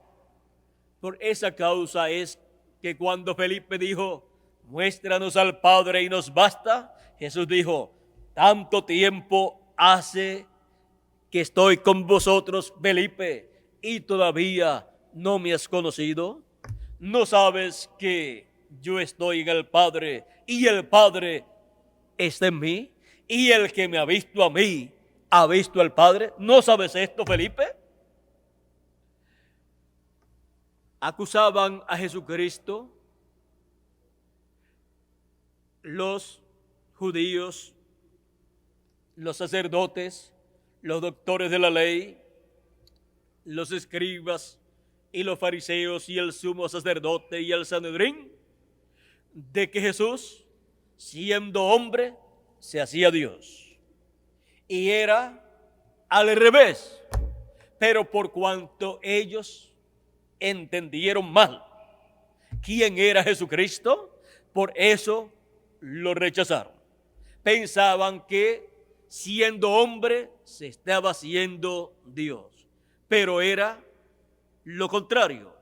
por esa causa es que cuando Felipe dijo: muéstranos al Padre y nos basta, Jesús dijo: tanto tiempo hace que estoy con vosotros, Felipe, y todavía no me has conocido. ¿No sabes que yo estoy en el Padre y el Padre está en mí? Y el que me ha visto a mí, ha visto al Padre. ¿No sabes esto, Felipe? Acusaban a Jesucristo los judíos, los sacerdotes, los doctores de la ley, los escribas y los fariseos y el sumo sacerdote y el Sanedrín, de que Jesús, siendo hombre, se hacía Dios. Y era al revés. Pero por cuanto ellos entendieron mal quién era Jesucristo, por eso lo rechazaron. Pensaban que siendo hombre se estaba haciendo Dios, pero era lo contrario.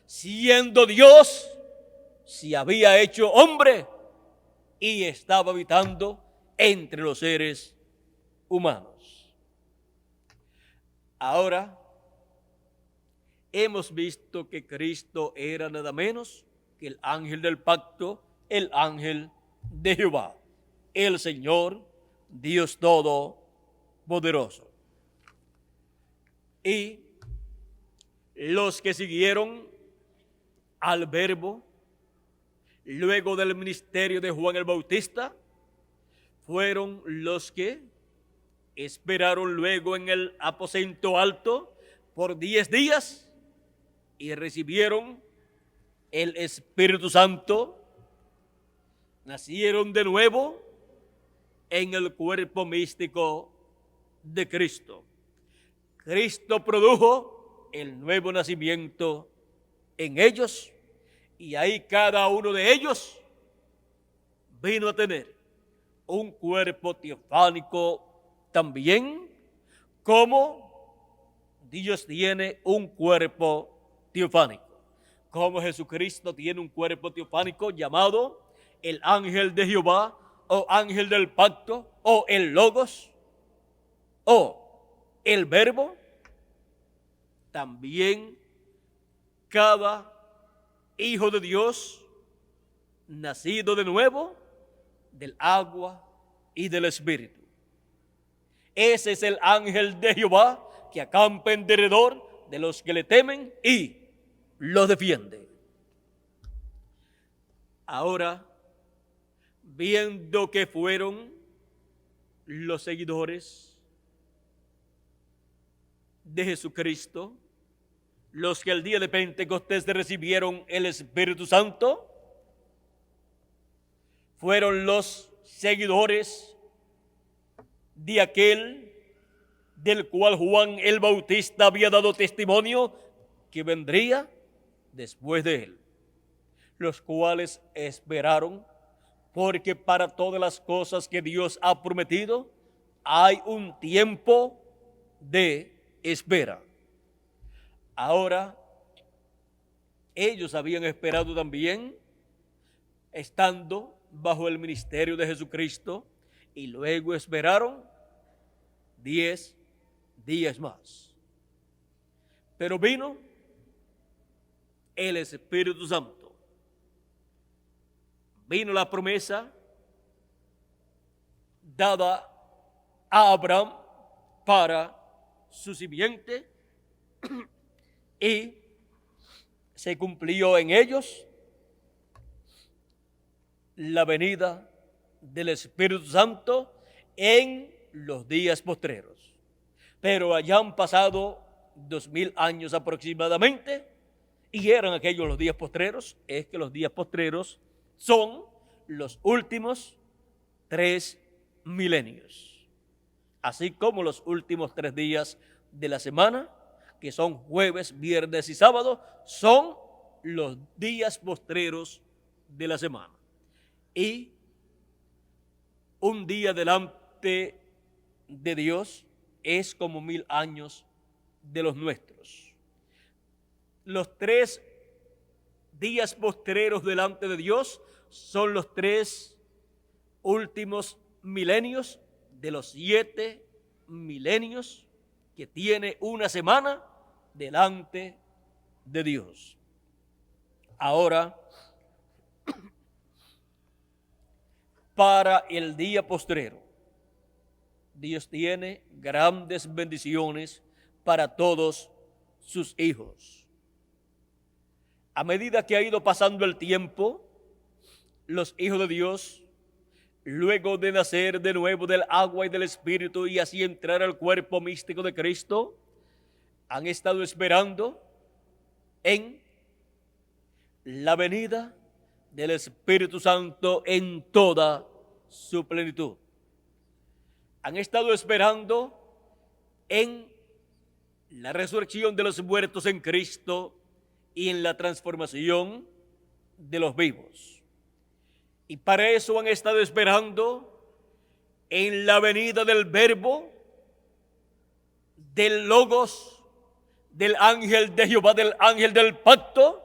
Siendo Dios, se había hecho hombre y estaba habitando entre los seres humanos. Ahora hemos visto que Cristo era nada menos que el ángel del pacto, el ángel de Jehová, el Señor Dios Todopoderoso. Y los que siguieron al Verbo luego del ministerio de Juan el Bautista fueron los que esperaron luego en el aposento alto por 10 días y recibieron el Espíritu Santo, nacieron de nuevo en el cuerpo místico de Cristo. Cristo produjo el nuevo nacimiento en ellos y ahí cada uno de ellos vino a tener un cuerpo teofánico también, como Dios tiene un cuerpo teofánico. Como Jesucristo tiene un cuerpo teofánico llamado el ángel de Jehová, o ángel del pacto, o el Logos, o el Verbo, también cada hijo de Dios, nacido de nuevo, del agua y del Espíritu. Ese es el ángel de Jehová que acampa en derredor de los que le temen y los defiende. Ahora, viendo que fueron los seguidores de Jesucristo, los que el día de Pentecostés recibieron el Espíritu Santo, fueron los seguidores de aquel del cual Juan el Bautista había dado testimonio que vendría después de él, los cuales esperaron, porque para todas las cosas que Dios ha prometido hay un tiempo de espera. Ahora, ellos habían esperado también, estando bajo el ministerio de Jesucristo, y luego esperaron 10 días más. Pero vino el Espíritu Santo. Vino la promesa dada a Abraham para su simiente y se cumplió en ellos la venida del Espíritu Santo en los días postreros. Pero allá han pasado 2000 años aproximadamente, y eran aquellos los días postreros. Es que los días postreros son los últimos 3 milenios, así como los últimos 3 días de la semana, que son jueves, viernes y sábado, son los días postreros de la semana. Y un día delante de Dios es como 1000 años de los nuestros. Los 3 días postreros delante de Dios son los 3 últimos milenios de los 7 milenios que tiene una semana delante de Dios. Ahora, para el día postrero, Dios tiene grandes bendiciones para todos sus hijos. A medida que ha ido pasando el tiempo, los hijos de Dios, luego de nacer de nuevo del agua y del Espíritu y así entrar al cuerpo místico de Cristo, han estado esperando en la venida del Espíritu Santo en toda su plenitud. Han estado esperando en la resurrección de los muertos en Cristo y en la transformación de los vivos. Y para eso han estado esperando en la venida del Verbo, del Logos, del ángel de Jehová, del ángel del pacto,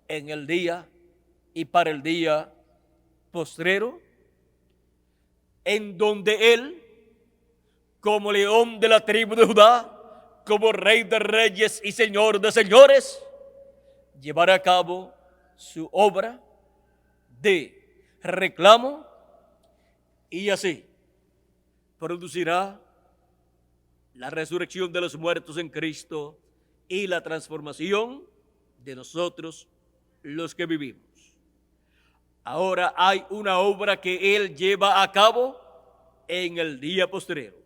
en el día y para el día postrero, en donde Él, como león de la tribu de Judá, como rey de reyes y señor de señores, llevará a cabo su obra de reclamo y así producirá la resurrección de los muertos en Cristo y la transformación de nosotros los que vivimos. Ahora hay una obra que Él lleva a cabo en el día postrero.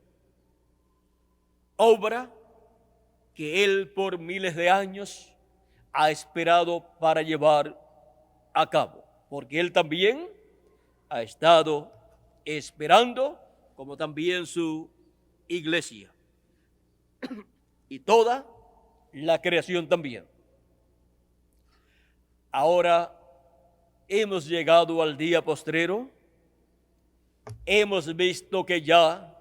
Obra que Él por miles de años ha esperado para llevar a cabo, porque Él también ha estado esperando, como también su iglesia y toda la creación también. Ahora hemos llegado al día postrero, hemos visto que ya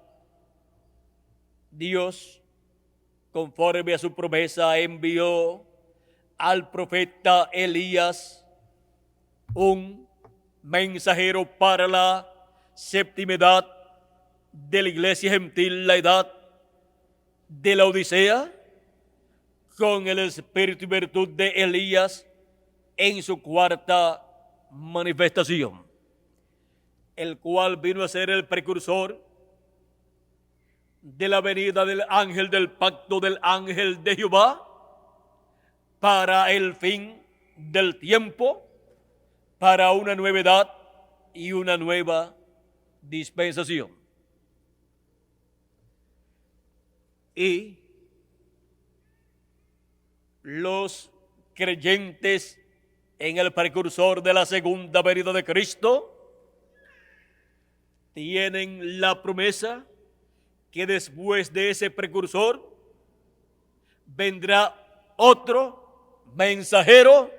Dios, conforme a su promesa, envió al profeta Elías, un mensajero para la séptima edad de la iglesia gentil, la edad de la Odisea, con el espíritu y virtud de Elías en su cuarta manifestación, el cual vino a ser el precursor de la venida del ángel del pacto, del ángel de Jehová, para el fin del tiempo, para una nueva edad y una nueva dispensación. Y los creyentes en el precursor de la segunda venida de Cristo tienen la promesa que después de ese precursor vendrá otro mensajero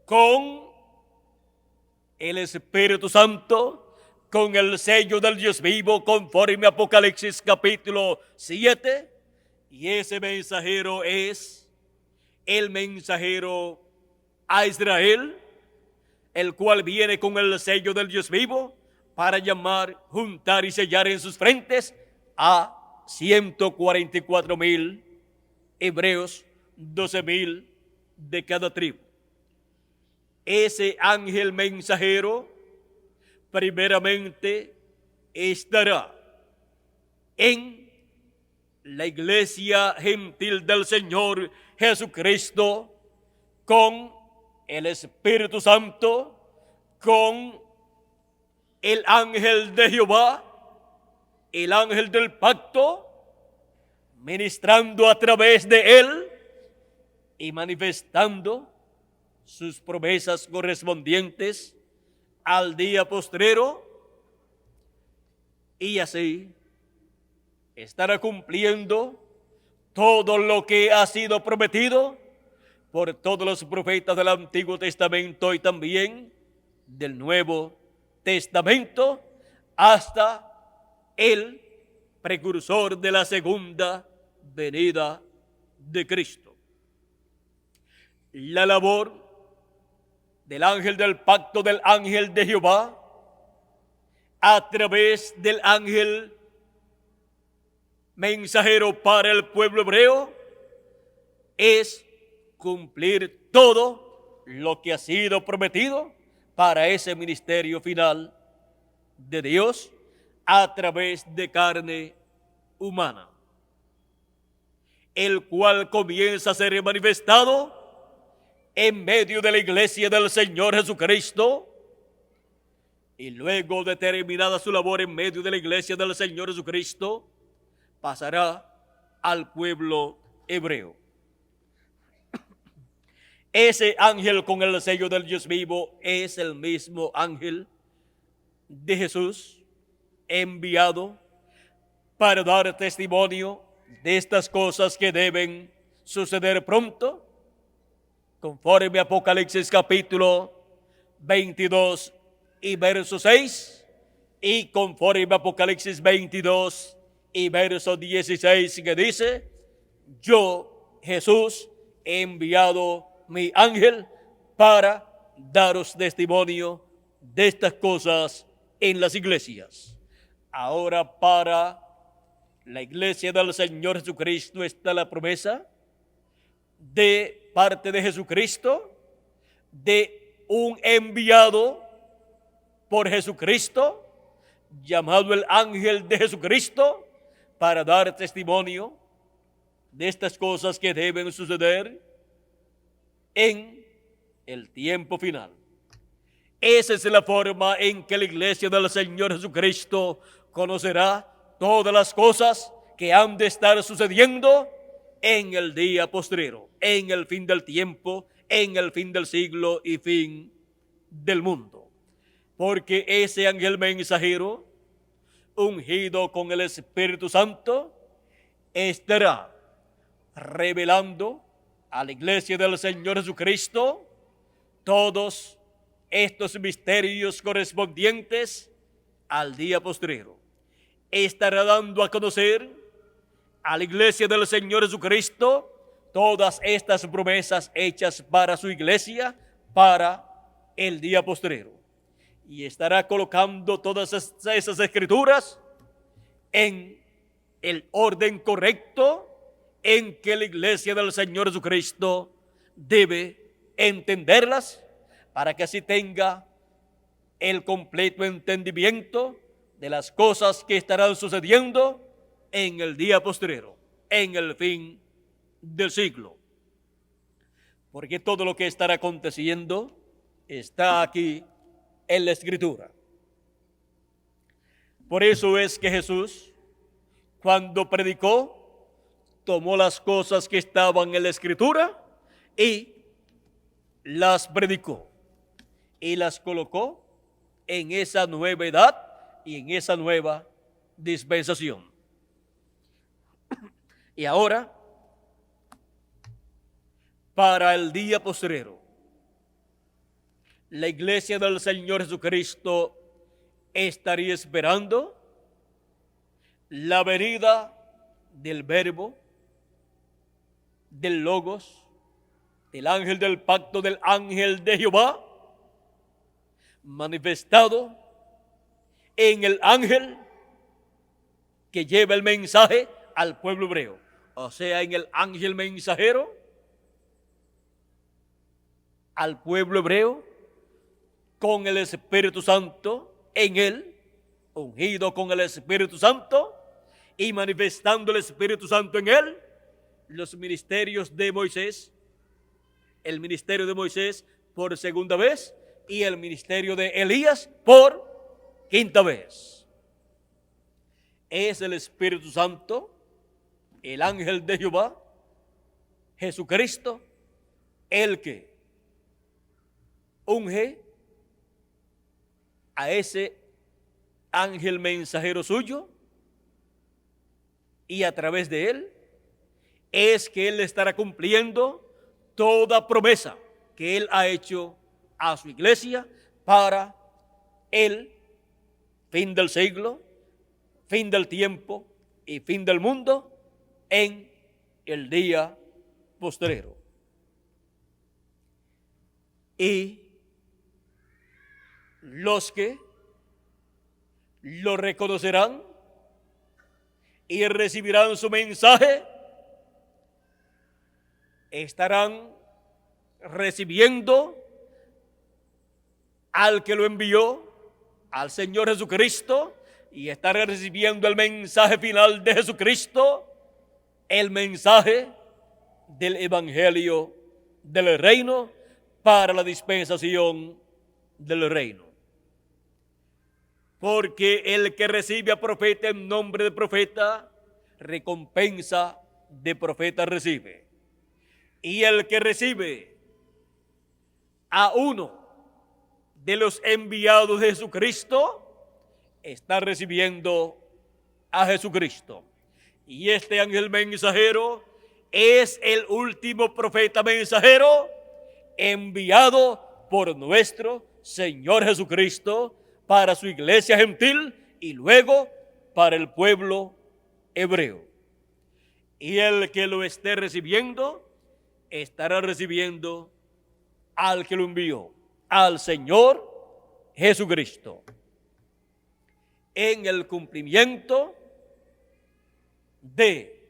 con el Espíritu Santo, con el sello del Dios vivo, conforme a Apocalipsis capítulo 7, y ese mensajero es el mensajero a Israel, el cual viene con el sello del Dios vivo para llamar, juntar y sellar en sus frentes a 144,000 hebreos, 12,000 de cada tribu. Ese ángel mensajero primeramente estará en la iglesia gentil del Señor Jesucristo con el Espíritu Santo, con el ángel de Jehová, el ángel del pacto, ministrando a través de él y manifestando sus promesas correspondientes al día postrero, y así estará cumpliendo todo lo que ha sido prometido por todos los profetas del Antiguo Testamento y también del Nuevo Testamento, hasta el precursor de la segunda venida de Cristo. La labor del ángel del pacto, del ángel de Jehová, a través del ángel mensajero para el pueblo hebreo, es cumplir todo lo que ha sido prometido para ese ministerio final de Dios a través de carne humana, el cual comienza a ser manifestado en medio de la iglesia del Señor Jesucristo, y luego de terminada su labor en medio de la iglesia del Señor Jesucristo, pasará al pueblo hebreo. Ese ángel con el sello del Dios vivo es el mismo ángel de Jesús, enviado para dar testimonio de estas cosas que deben suceder pronto, conforme a Apocalipsis capítulo 22 y verso 6, y conforme a Apocalipsis 22 y verso 16, que dice: yo, Jesús, he enviado mi ángel para daros testimonio de estas cosas en las iglesias. Ahora, para la iglesia del Señor Jesucristo está la promesa de parte de Jesucristo, de un enviado por Jesucristo, llamado el ángel de Jesucristo, para dar testimonio de estas cosas que deben suceder en el tiempo final. Esa es la forma en que la iglesia del Señor Jesucristo conocerá todas las cosas que han de estar sucediendo en el día postrero, en el fin del tiempo, en el fin del siglo y fin del mundo. Porque ese ángel mensajero, ungido con el Espíritu Santo, estará revelando a la iglesia del Señor Jesucristo todos estos misterios correspondientes al día postrero. Estará dando a conocer a la iglesia del Señor Jesucristo todas estas promesas hechas para su iglesia, para el día postrero. Y estará colocando todas esas escrituras en el orden correcto en que la iglesia del Señor Jesucristo debe entenderlas, para que así tenga el completo entendimiento de las cosas que estarán sucediendo en el día postrero, en el fin del siglo. Porque todo lo que estará aconteciendo está aquí en la Escritura. Por eso es que Jesús, cuando predicó, tomó las cosas que estaban en la Escritura y las predicó y las colocó en esa nueva edad y en esa nueva dispensación. Y ahora, para el día postrero, la iglesia del Señor Jesucristo estaría esperando la venida del Verbo, del Logos, del ángel del pacto, del ángel de Jehová, manifestado en el ángel que lleva el mensaje al pueblo hebreo. O sea, en el ángel mensajero al pueblo hebreo, con el Espíritu Santo en él, ungido con el Espíritu Santo y manifestando el Espíritu Santo en él, los ministerios de Moisés, el ministerio de Moisés por segunda vez y el ministerio de Elías por quinta vez. Es el Espíritu Santo, el ángel de Jehová, Jesucristo, el que unge a ese ángel mensajero suyo, y a través de él es que él estará cumpliendo toda promesa que él ha hecho a su iglesia para el fin del siglo, fin del tiempo y fin del mundo en el día postrero. Y los que lo reconocerán y recibirán su mensaje estarán recibiendo al que lo envió, al Señor Jesucristo, y estarán recibiendo el mensaje final de Jesucristo, el mensaje del Evangelio del reino para la dispensación del reino. Porque el que recibe a profeta en nombre de profeta, recompensa de profeta recibe. Y el que recibe a uno de los enviados de Jesucristo, está recibiendo a Jesucristo. Y este ángel mensajero es el último profeta mensajero enviado por nuestro Señor Jesucristo para su iglesia gentil y luego para el pueblo hebreo. Y el que lo esté recibiendo, estará recibiendo al que lo envió, al Señor Jesucristo, en el cumplimiento de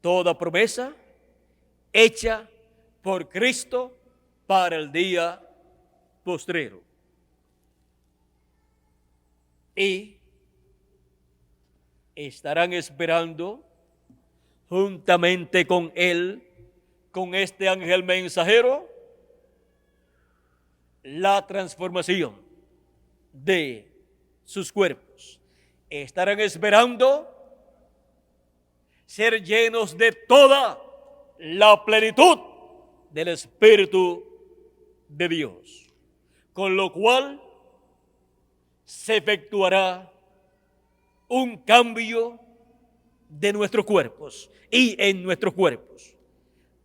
toda promesa hecha por Cristo para el día postrero. Y estarán esperando juntamente con él, con este ángel mensajero, la transformación de sus cuerpos. Estarán esperando ser llenos de toda la plenitud del Espíritu de Dios, con lo cual se efectuará un cambio de nuestros cuerpos y en nuestros cuerpos.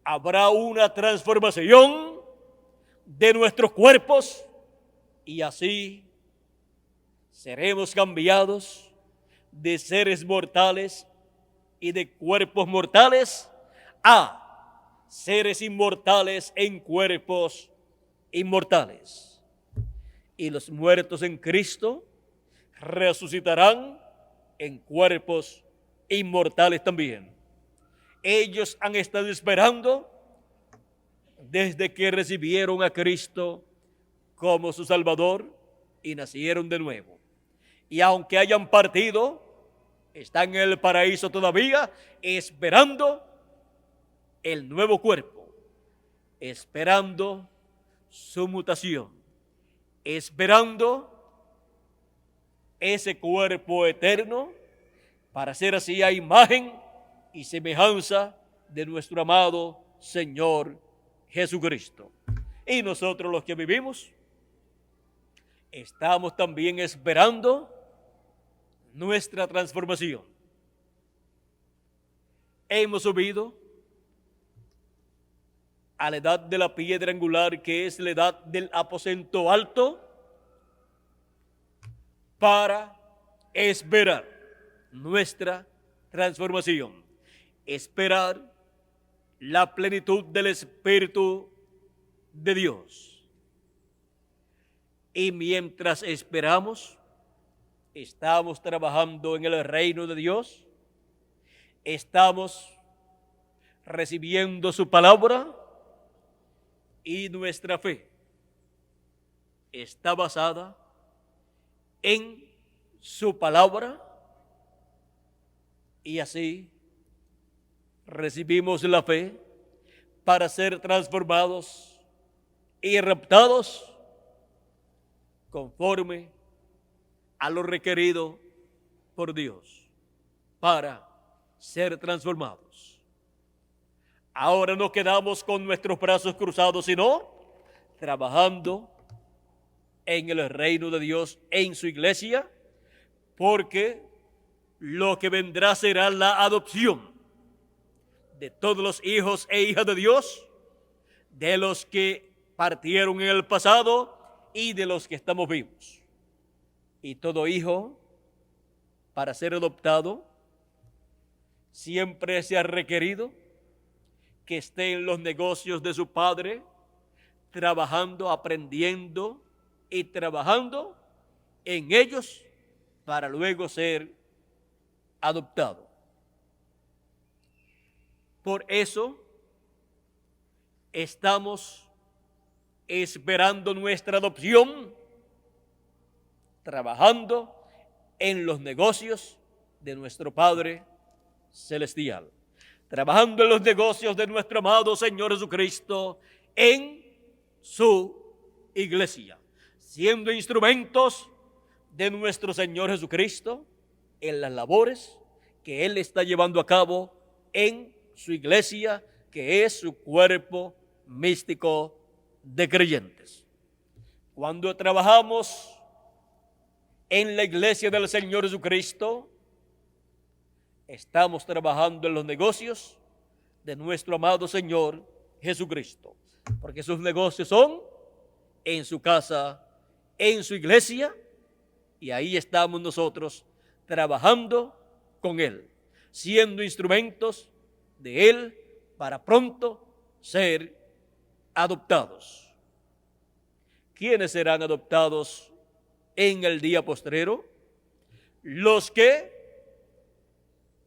Habrá una transformación de nuestros cuerpos y así seremos cambiados de seres mortales y de cuerpos mortales a seres inmortales en cuerpos inmortales. Y los muertos en Cristo resucitarán en cuerpos inmortales también. Ellos han estado esperando desde que recibieron a Cristo como su Salvador y nacieron de nuevo. Y aunque hayan partido están en el paraíso todavía, esperando el nuevo cuerpo, esperando su mutación, esperando ese cuerpo eterno para ser así a imagen y semejanza de nuestro amado Señor Jesucristo. Y nosotros los que vivimos estamos también esperando nuestra transformación. Hemos subido a la edad de la piedra angular, que es la edad del aposento alto, para esperar nuestra transformación, esperar la plenitud del Espíritu de Dios. Y mientras esperamos, estamos trabajando en el reino de Dios, estamos recibiendo su palabra, y nuestra fe está basada en su palabra, y así recibimos la fe para ser transformados y raptados conforme a lo requerido por Dios para ser transformados. Ahora no quedamos con nuestros brazos cruzados, sino trabajando en el reino de Dios, en su iglesia, porque lo que vendrá será la adopción de todos los hijos e hijas de Dios, de los que partieron en el pasado y de los que estamos vivos. Y todo hijo, para ser adoptado, siempre se ha requerido que esté en los negocios de su padre, trabajando, aprendiendo y trabajando en ellos para luego ser adoptado. Por eso estamos esperando nuestra adopción, trabajando en los negocios de nuestro Padre Celestial, trabajando en los negocios de nuestro amado Señor Jesucristo en su iglesia, siendo instrumentos de nuestro Señor Jesucristo en las labores que Él está llevando a cabo en su iglesia, que es su cuerpo místico de creyentes. Cuando trabajamos en la iglesia del Señor Jesucristo, estamos trabajando en los negocios de nuestro amado Señor Jesucristo, porque sus negocios son en su casa, en su iglesia, y ahí estamos nosotros trabajando con Él, siendo instrumentos de Él para pronto ser adoptados. ¿Quiénes serán adoptados en el día postrero? Los que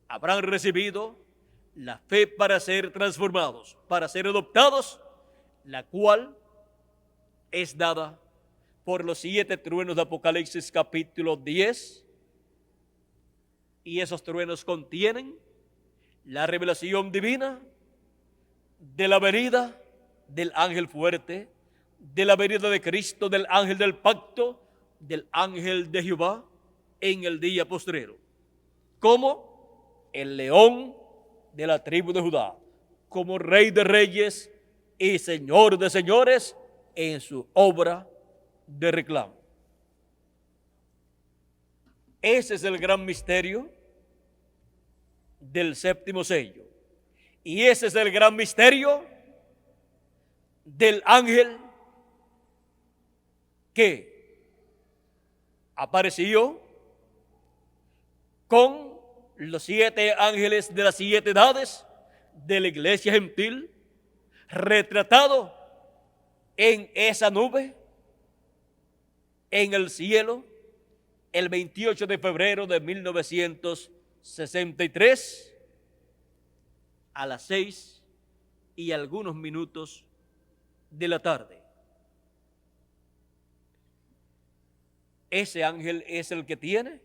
habrán recibido la fe para ser transformados, para ser adoptados, la cual es dada por los 7 truenos de Apocalipsis capítulo 10, y esos truenos contienen la revelación divina de la venida del ángel fuerte, de la venida de Cristo, del ángel del pacto, del ángel de Jehová en el día postrero, como el león de la tribu de Judá, como rey de reyes y señor de señores en su obra de reclamo. Ese es el gran misterio del séptimo sello. Y ese es el gran misterio del ángel que apareció con los 7 ángeles de las 7 edades de la iglesia gentil, retratado en esa nube, en el cielo, el 28 de febrero de 1963, a las 6 y algunos minutos de la tarde. Ese ángel es el que tiene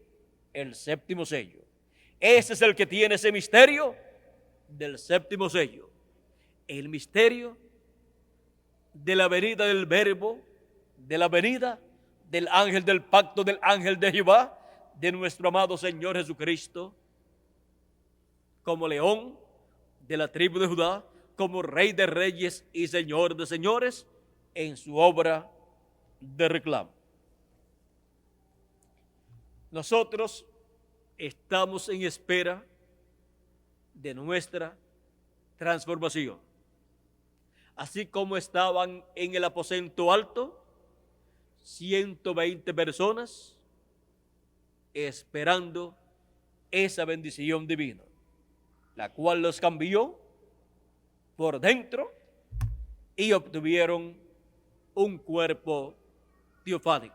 el séptimo sello. Ese es el que tiene ese misterio del séptimo sello. El misterio de la venida del Verbo, de la venida del ángel del pacto, del ángel de Jehová, de nuestro amado Señor Jesucristo, como león de la tribu de Judá, como Rey de reyes y Señor de señores, en su obra de reclamo. Nosotros estamos en espera de nuestra transformación. Así como estaban en el aposento alto 120 personas esperando esa bendición divina, la cual los cambió por dentro y obtuvieron un cuerpo teofánico.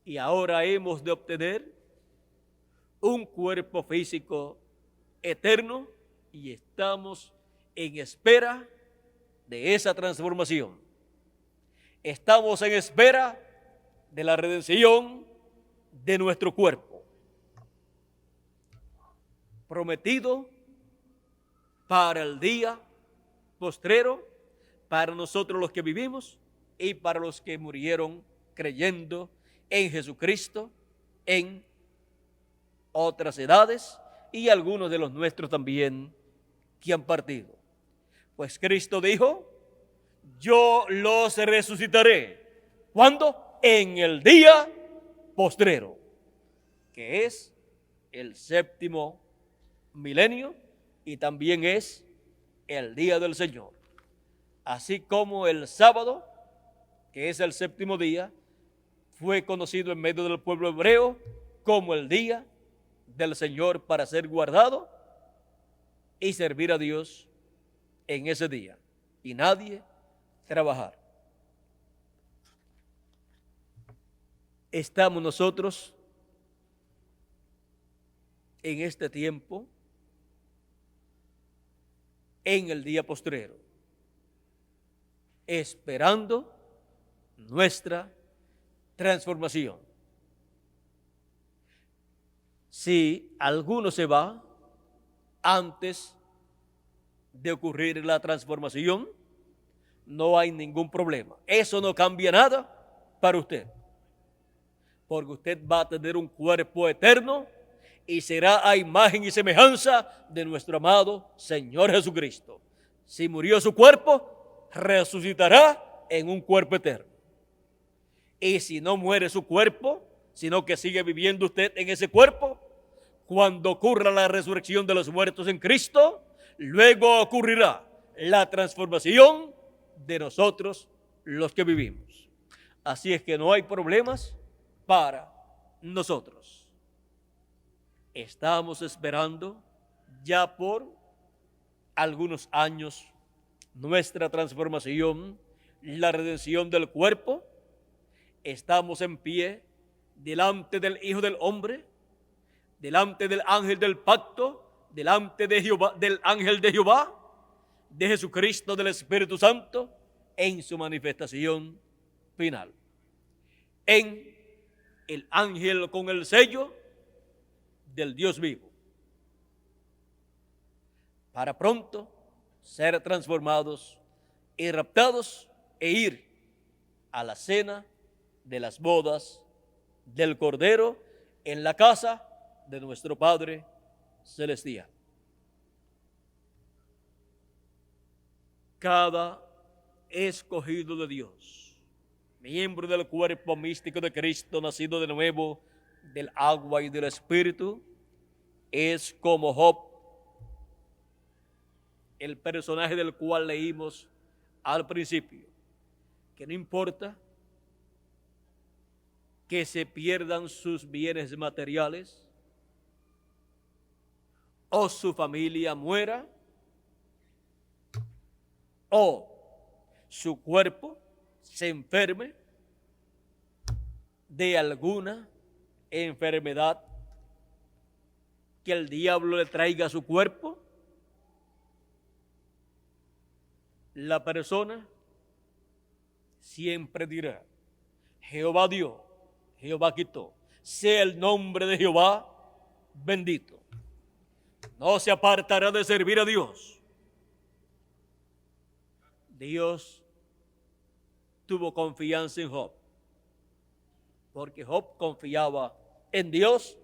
Y ahora hemos de obtener un cuerpo físico eterno y estamos en espera de esa transformación. Estamos en espera de la redención de nuestro cuerpo, prometido para el día postrero, para nosotros los que vivimos y para los que murieron creyendo en Jesucristo, en otras edades y algunos de los nuestros también que han partido. Pues Cristo dijo: yo los resucitaré. ¿Cuándo? En el día postrero, que es el séptimo milenio y también es el día del Señor. Así como el sábado, que es el séptimo día, fue conocido en medio del pueblo hebreo como el día del Señor para ser guardado y servir a Dios en ese día y nadie trabajar. Estamos nosotros en este tiempo en el día postrero, esperando nuestra transformación. Si alguno se va antes de ocurrir la transformación, no hay ningún problema. Eso no cambia nada para usted, porque usted va a tener un cuerpo eterno y será a imagen y semejanza de nuestro amado Señor Jesucristo. Si murió su cuerpo, resucitará en un cuerpo eterno. Y si no muere su cuerpo, sino que sigue viviendo usted en ese cuerpo, cuando ocurra la resurrección de los muertos en Cristo, luego ocurrirá la transformación de nosotros los que vivimos. Así es que no hay problemas para nosotros. Estamos esperando ya por algunos años nuestra transformación, la redención del cuerpo. Estamos en pie delante del Hijo del Hombre, delante del ángel del pacto, delante de Jehová, del ángel de Jehová, de Jesucristo, del Espíritu Santo, en su manifestación final. En el ángel con el sello del Dios vivo, para pronto ser transformados y raptados e ir a la cena de las bodas del Cordero en la casa de nuestro Padre Celestial. Cada escogido de Dios, miembro del cuerpo místico de Cristo, nacido de nuevo del agua y del Espíritu, es como Job, el personaje del cual leímos al principio, que no importa que se pierdan sus bienes materiales o su familia muera o su cuerpo se enferme de alguna enfermedad que el diablo le traiga a su cuerpo, la persona siempre dirá: Jehová dio, Jehová quitó, sea el nombre de Jehová bendito. No se apartará de servir a Dios. Dios tuvo confianza en Job, porque Job confiaba en Dios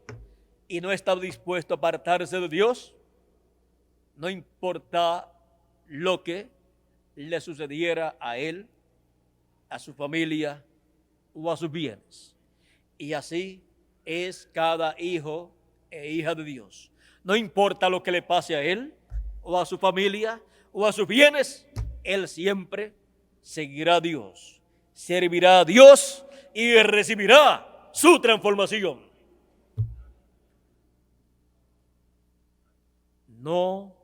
y no estaba dispuesto a apartarse de Dios, no importa lo que le sucediera a él, a su familia o a sus bienes. Y así es cada hijo e hija de Dios. No importa lo que le pase a él o a su familia o a sus bienes, él siempre seguirá a Dios, servirá a Dios y recibirá su transformación. No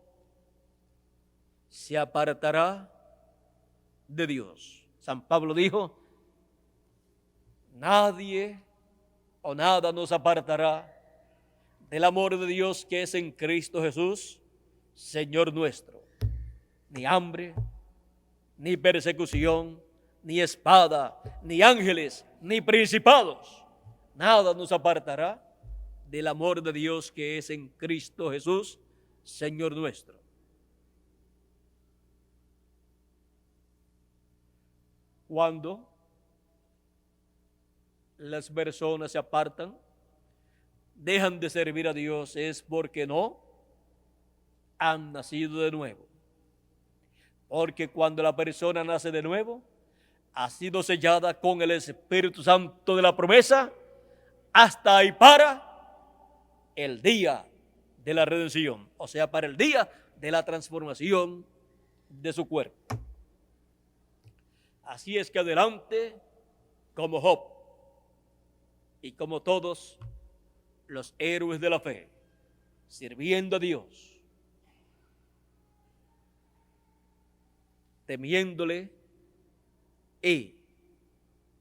se apartará de Dios. San Pablo dijo: nadie o nada nos apartará del amor de Dios que es en Cristo Jesús, Señor nuestro. Ni hambre, ni persecución, ni espada, ni ángeles, ni principados. Nada nos apartará del amor de Dios que es en Cristo Jesús, Señor nuestro. Cuando las personas se apartan, dejan de servir a Dios, es porque no han nacido de nuevo. Porque cuando la persona nace de nuevo, ha sido sellada con el Espíritu Santo de la promesa hasta y para el día de la redención, o sea, para el día de la transformación de su cuerpo. Así es que adelante, como Job y como todos los héroes de la fe, sirviendo a Dios, temiéndole y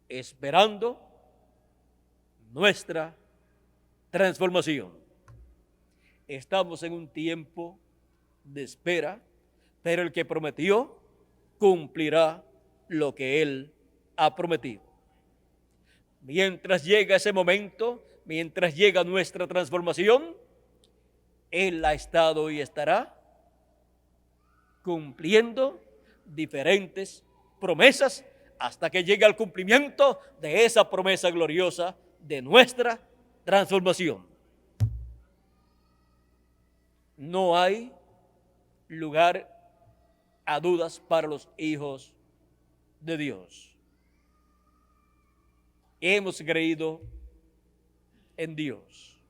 esperando nuestra transformación. Estamos en un tiempo de espera, pero el que prometió cumplirá lo que Él ha prometido. Mientras llega ese momento, mientras llega nuestra transformación, Él ha estado y estará cumpliendo diferentes promesas hasta que llegue al cumplimiento de esa promesa gloriosa de nuestra transformación. No hay lugar a dudas para los hijos de Dios. Hemos creído en Dios,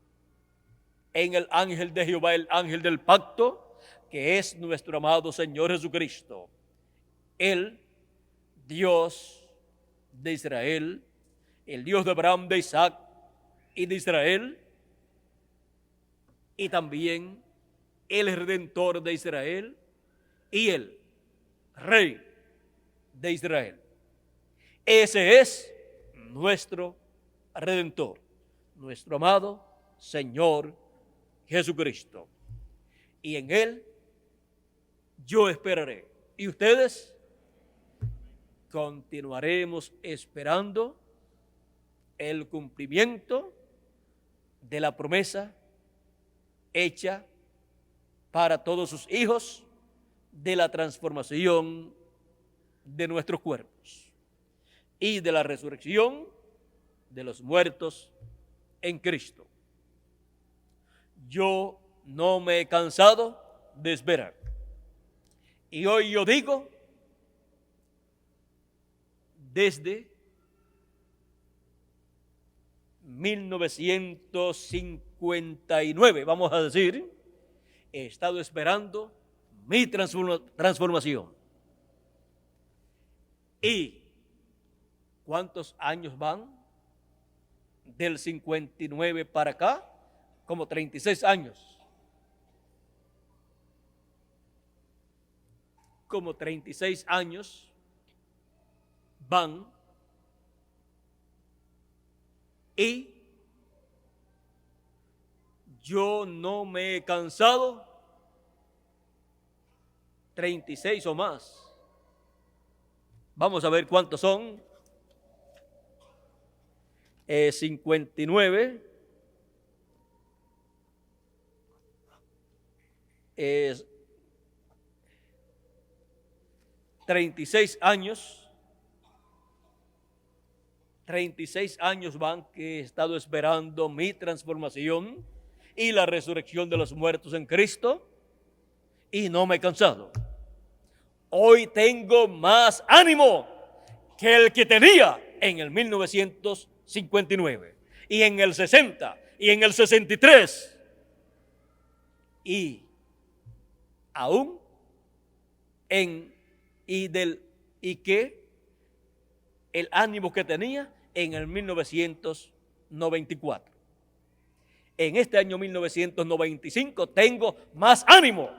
en el ángel de Jehová, el ángel del pacto, que es nuestro amado Señor Jesucristo, el Dios de Israel, el Dios de Abraham, de Isaac y de Israel, y también el Redentor de Israel y el Rey de Israel. Ese es nuestro Redentor, nuestro amado Señor Jesucristo. Y en Él yo esperaré. ¿Y ustedes? Continuaremos esperando el cumplimiento de la promesa hecha para todos sus hijos de la transformación de nuestros cuerpos y de la resurrección de los muertos en Cristo. Yo no me he cansado de esperar. Y hoy yo digo, desde 1959, vamos a decir, he estado esperando mi transformación. ¿Y cuántos años van? Del 59 para acá, como 36 años. Como 36 años van, y yo no me he cansado. 36 o más. Vamos a ver cuántos son. 59 es 36 años. 36 años van que he estado esperando mi transformación y la resurrección de los muertos en Cristo, y no me he cansado. Hoy tengo más ánimo que el que tenía en el 1959 y en el 60 y en el 63 y aún que el ánimo que tenía en el 1994. En este año 1995 tengo más ánimo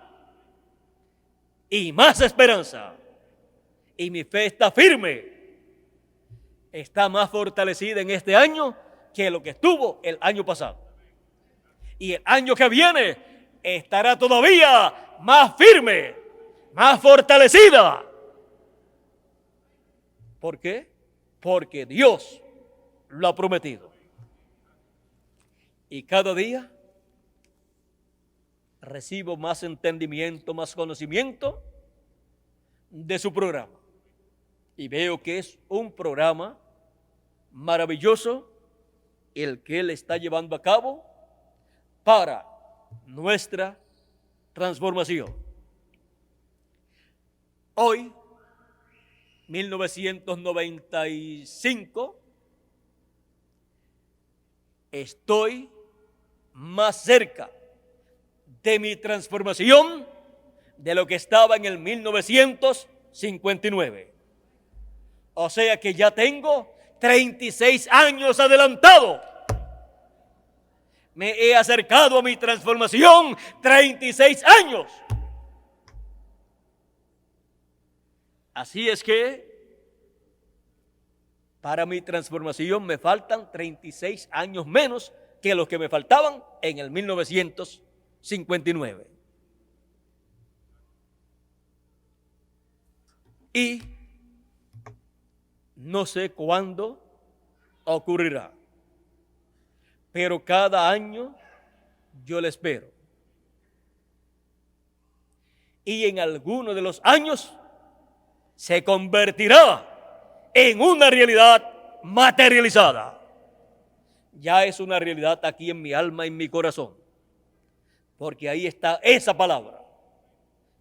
y más esperanza, y mi fe está firme, está más fortalecida en este año que lo que estuvo el año pasado, y el año que viene estará todavía más firme, más fortalecida. ¿Por qué? Porque Dios lo ha prometido. Y cada día recibo más entendimiento, más conocimiento de su programa. Y veo que es un programa maravilloso el que Él está llevando a cabo para nuestra transformación. Hoy, 1995, estoy más cerca de mi transformación de lo que estaba en el 1959. O sea que ya tengo 36 años adelantado. Me he acercado a mi transformación 36 años. Así es que para mi transformación me faltan 36 años menos que los que me faltaban en el 1959. Y no sé cuándo ocurrirá, pero cada año yo le espero. Y en alguno de los años se convertirá en una realidad materializada. Ya es una realidad aquí en mi alma, en mi corazón, porque ahí está esa palabra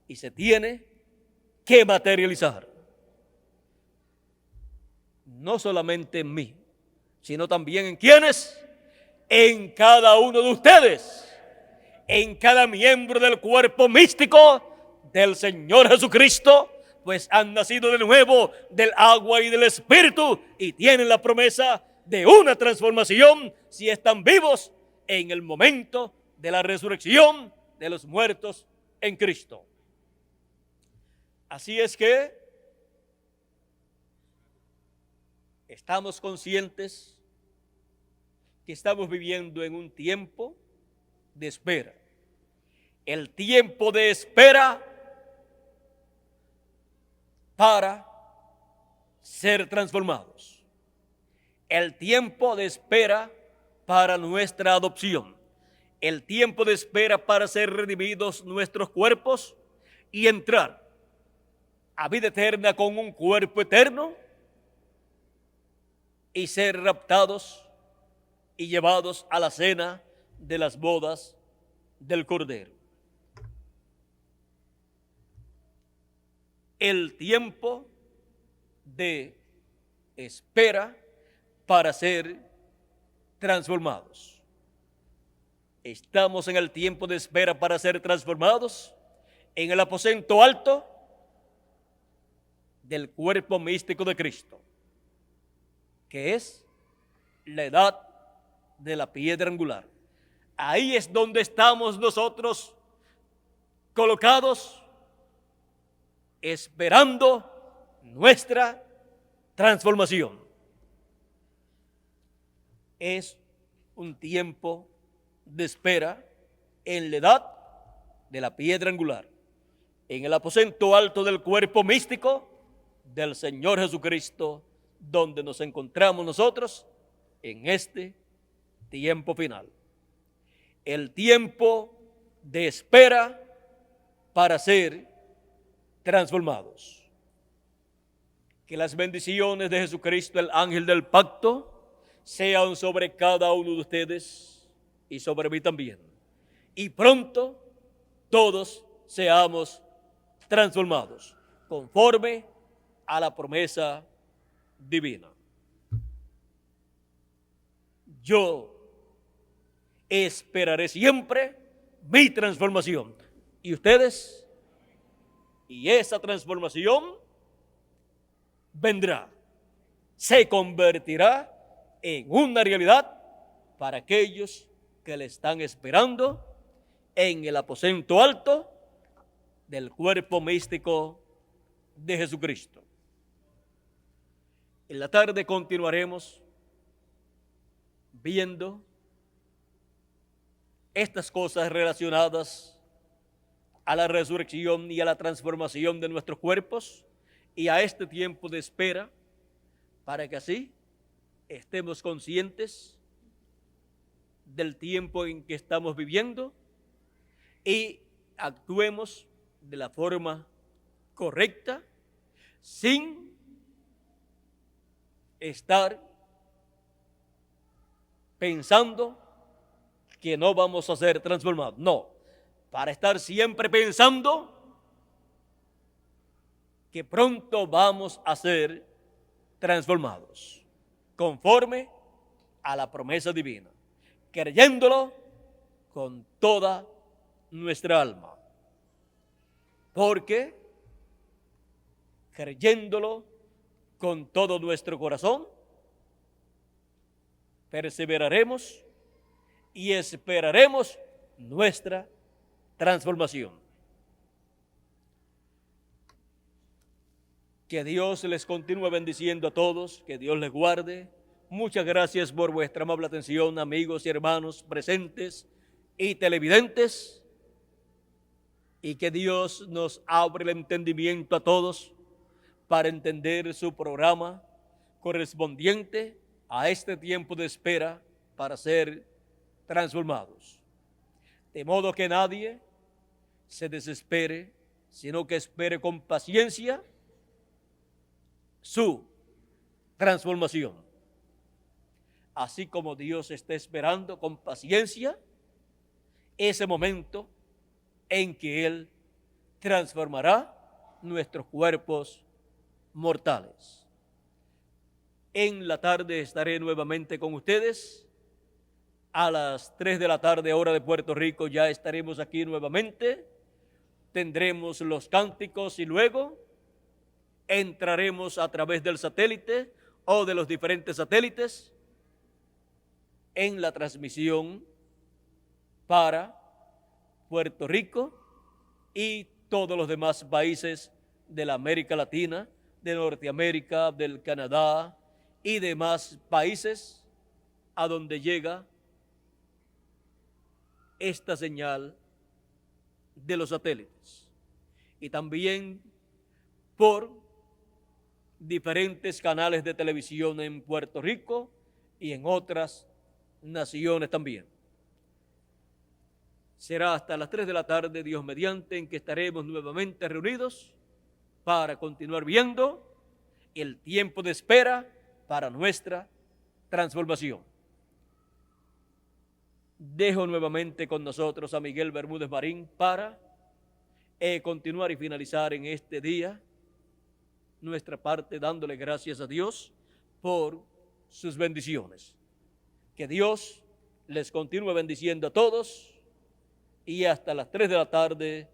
y se tiene que materializar. No solamente en mí, sino también en quienes, en cada uno de ustedes, en cada miembro del cuerpo místico del Señor Jesucristo, pues han nacido de nuevo del agua y del Espíritu y tienen la promesa de una transformación si están vivos en el momento de la resurrección de los muertos en Cristo. Así es que estamos conscientes que estamos viviendo en un tiempo de espera. El tiempo de espera para ser transformados. El tiempo de espera para nuestra adopción. El tiempo de espera para ser redimidos nuestros cuerpos y entrar a vida eterna con un cuerpo eterno y ser raptados y llevados a la cena de las bodas del Cordero. El tiempo de espera para ser transformados. Estamos en el tiempo de espera para ser transformados en el aposento alto del cuerpo místico de Cristo, que es la edad de la piedra angular. Ahí es donde estamos nosotros colocados, esperando nuestra transformación. Es un tiempo de espera en la edad de la piedra angular, en el aposento alto del cuerpo místico del Señor Jesucristo, donde nos encontramos nosotros en este tiempo final. El tiempo de espera para ser transformados. Que las bendiciones de Jesucristo, el ángel del pacto, sean sobre cada uno de ustedes y sobre mí también. Y pronto todos seamos transformados conforme a la promesa divina. Yo esperaré siempre mi transformación. ¿Y ustedes? Y esa transformación vendrá, se convertirá en una realidad para aquellos que le están esperando en el aposento alto del cuerpo místico de Jesucristo. En la tarde continuaremos viendo estas cosas relacionadas a la resurrección y a la transformación de nuestros cuerpos y a este tiempo de espera, para que así estemos conscientes del tiempo en que estamos viviendo y actuemos de la forma correcta, sin estar pensando que no vamos a ser transformados. No, para estar siempre pensando que pronto vamos a ser transformados, conforme a la promesa divina, creyéndolo con toda nuestra alma. Porque creyéndolo con todo nuestro corazón, perseveraremos y esperaremos nuestra transformación. Que Dios les continúe bendiciendo a todos, que Dios les guarde. Muchas gracias por vuestra amable atención, amigos y hermanos presentes y televidentes, y que Dios nos abra el entendimiento a todos para entender su programa correspondiente a este tiempo de espera para ser transformados. De modo que nadie se desespere, sino que espere con paciencia su transformación. Así como Dios está esperando con paciencia ese momento en que Él transformará nuestros cuerpos mortales. En la tarde estaré nuevamente con ustedes. A las 3 de la tarde, hora de Puerto Rico, ya estaremos aquí nuevamente. Tendremos los cánticos y luego entraremos a través del satélite o de los diferentes satélites en la transmisión para Puerto Rico y todos los demás países de la América Latina, de Norteamérica, del Canadá y demás países a donde llega esta señal de los satélites. Y también por diferentes canales de televisión en Puerto Rico y en otras naciones también. Será hasta las 3 de la tarde, Dios mediante, en que estaremos nuevamente reunidos para continuar viendo el tiempo de espera para nuestra transformación. Dejo nuevamente con nosotros a Miguel Bermúdez Marín para continuar y finalizar en este día nuestra parte dándole gracias a Dios por sus bendiciones. Que Dios les continúe bendiciendo a todos y hasta las 3 de la tarde,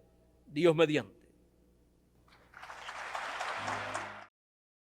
Dios mediante.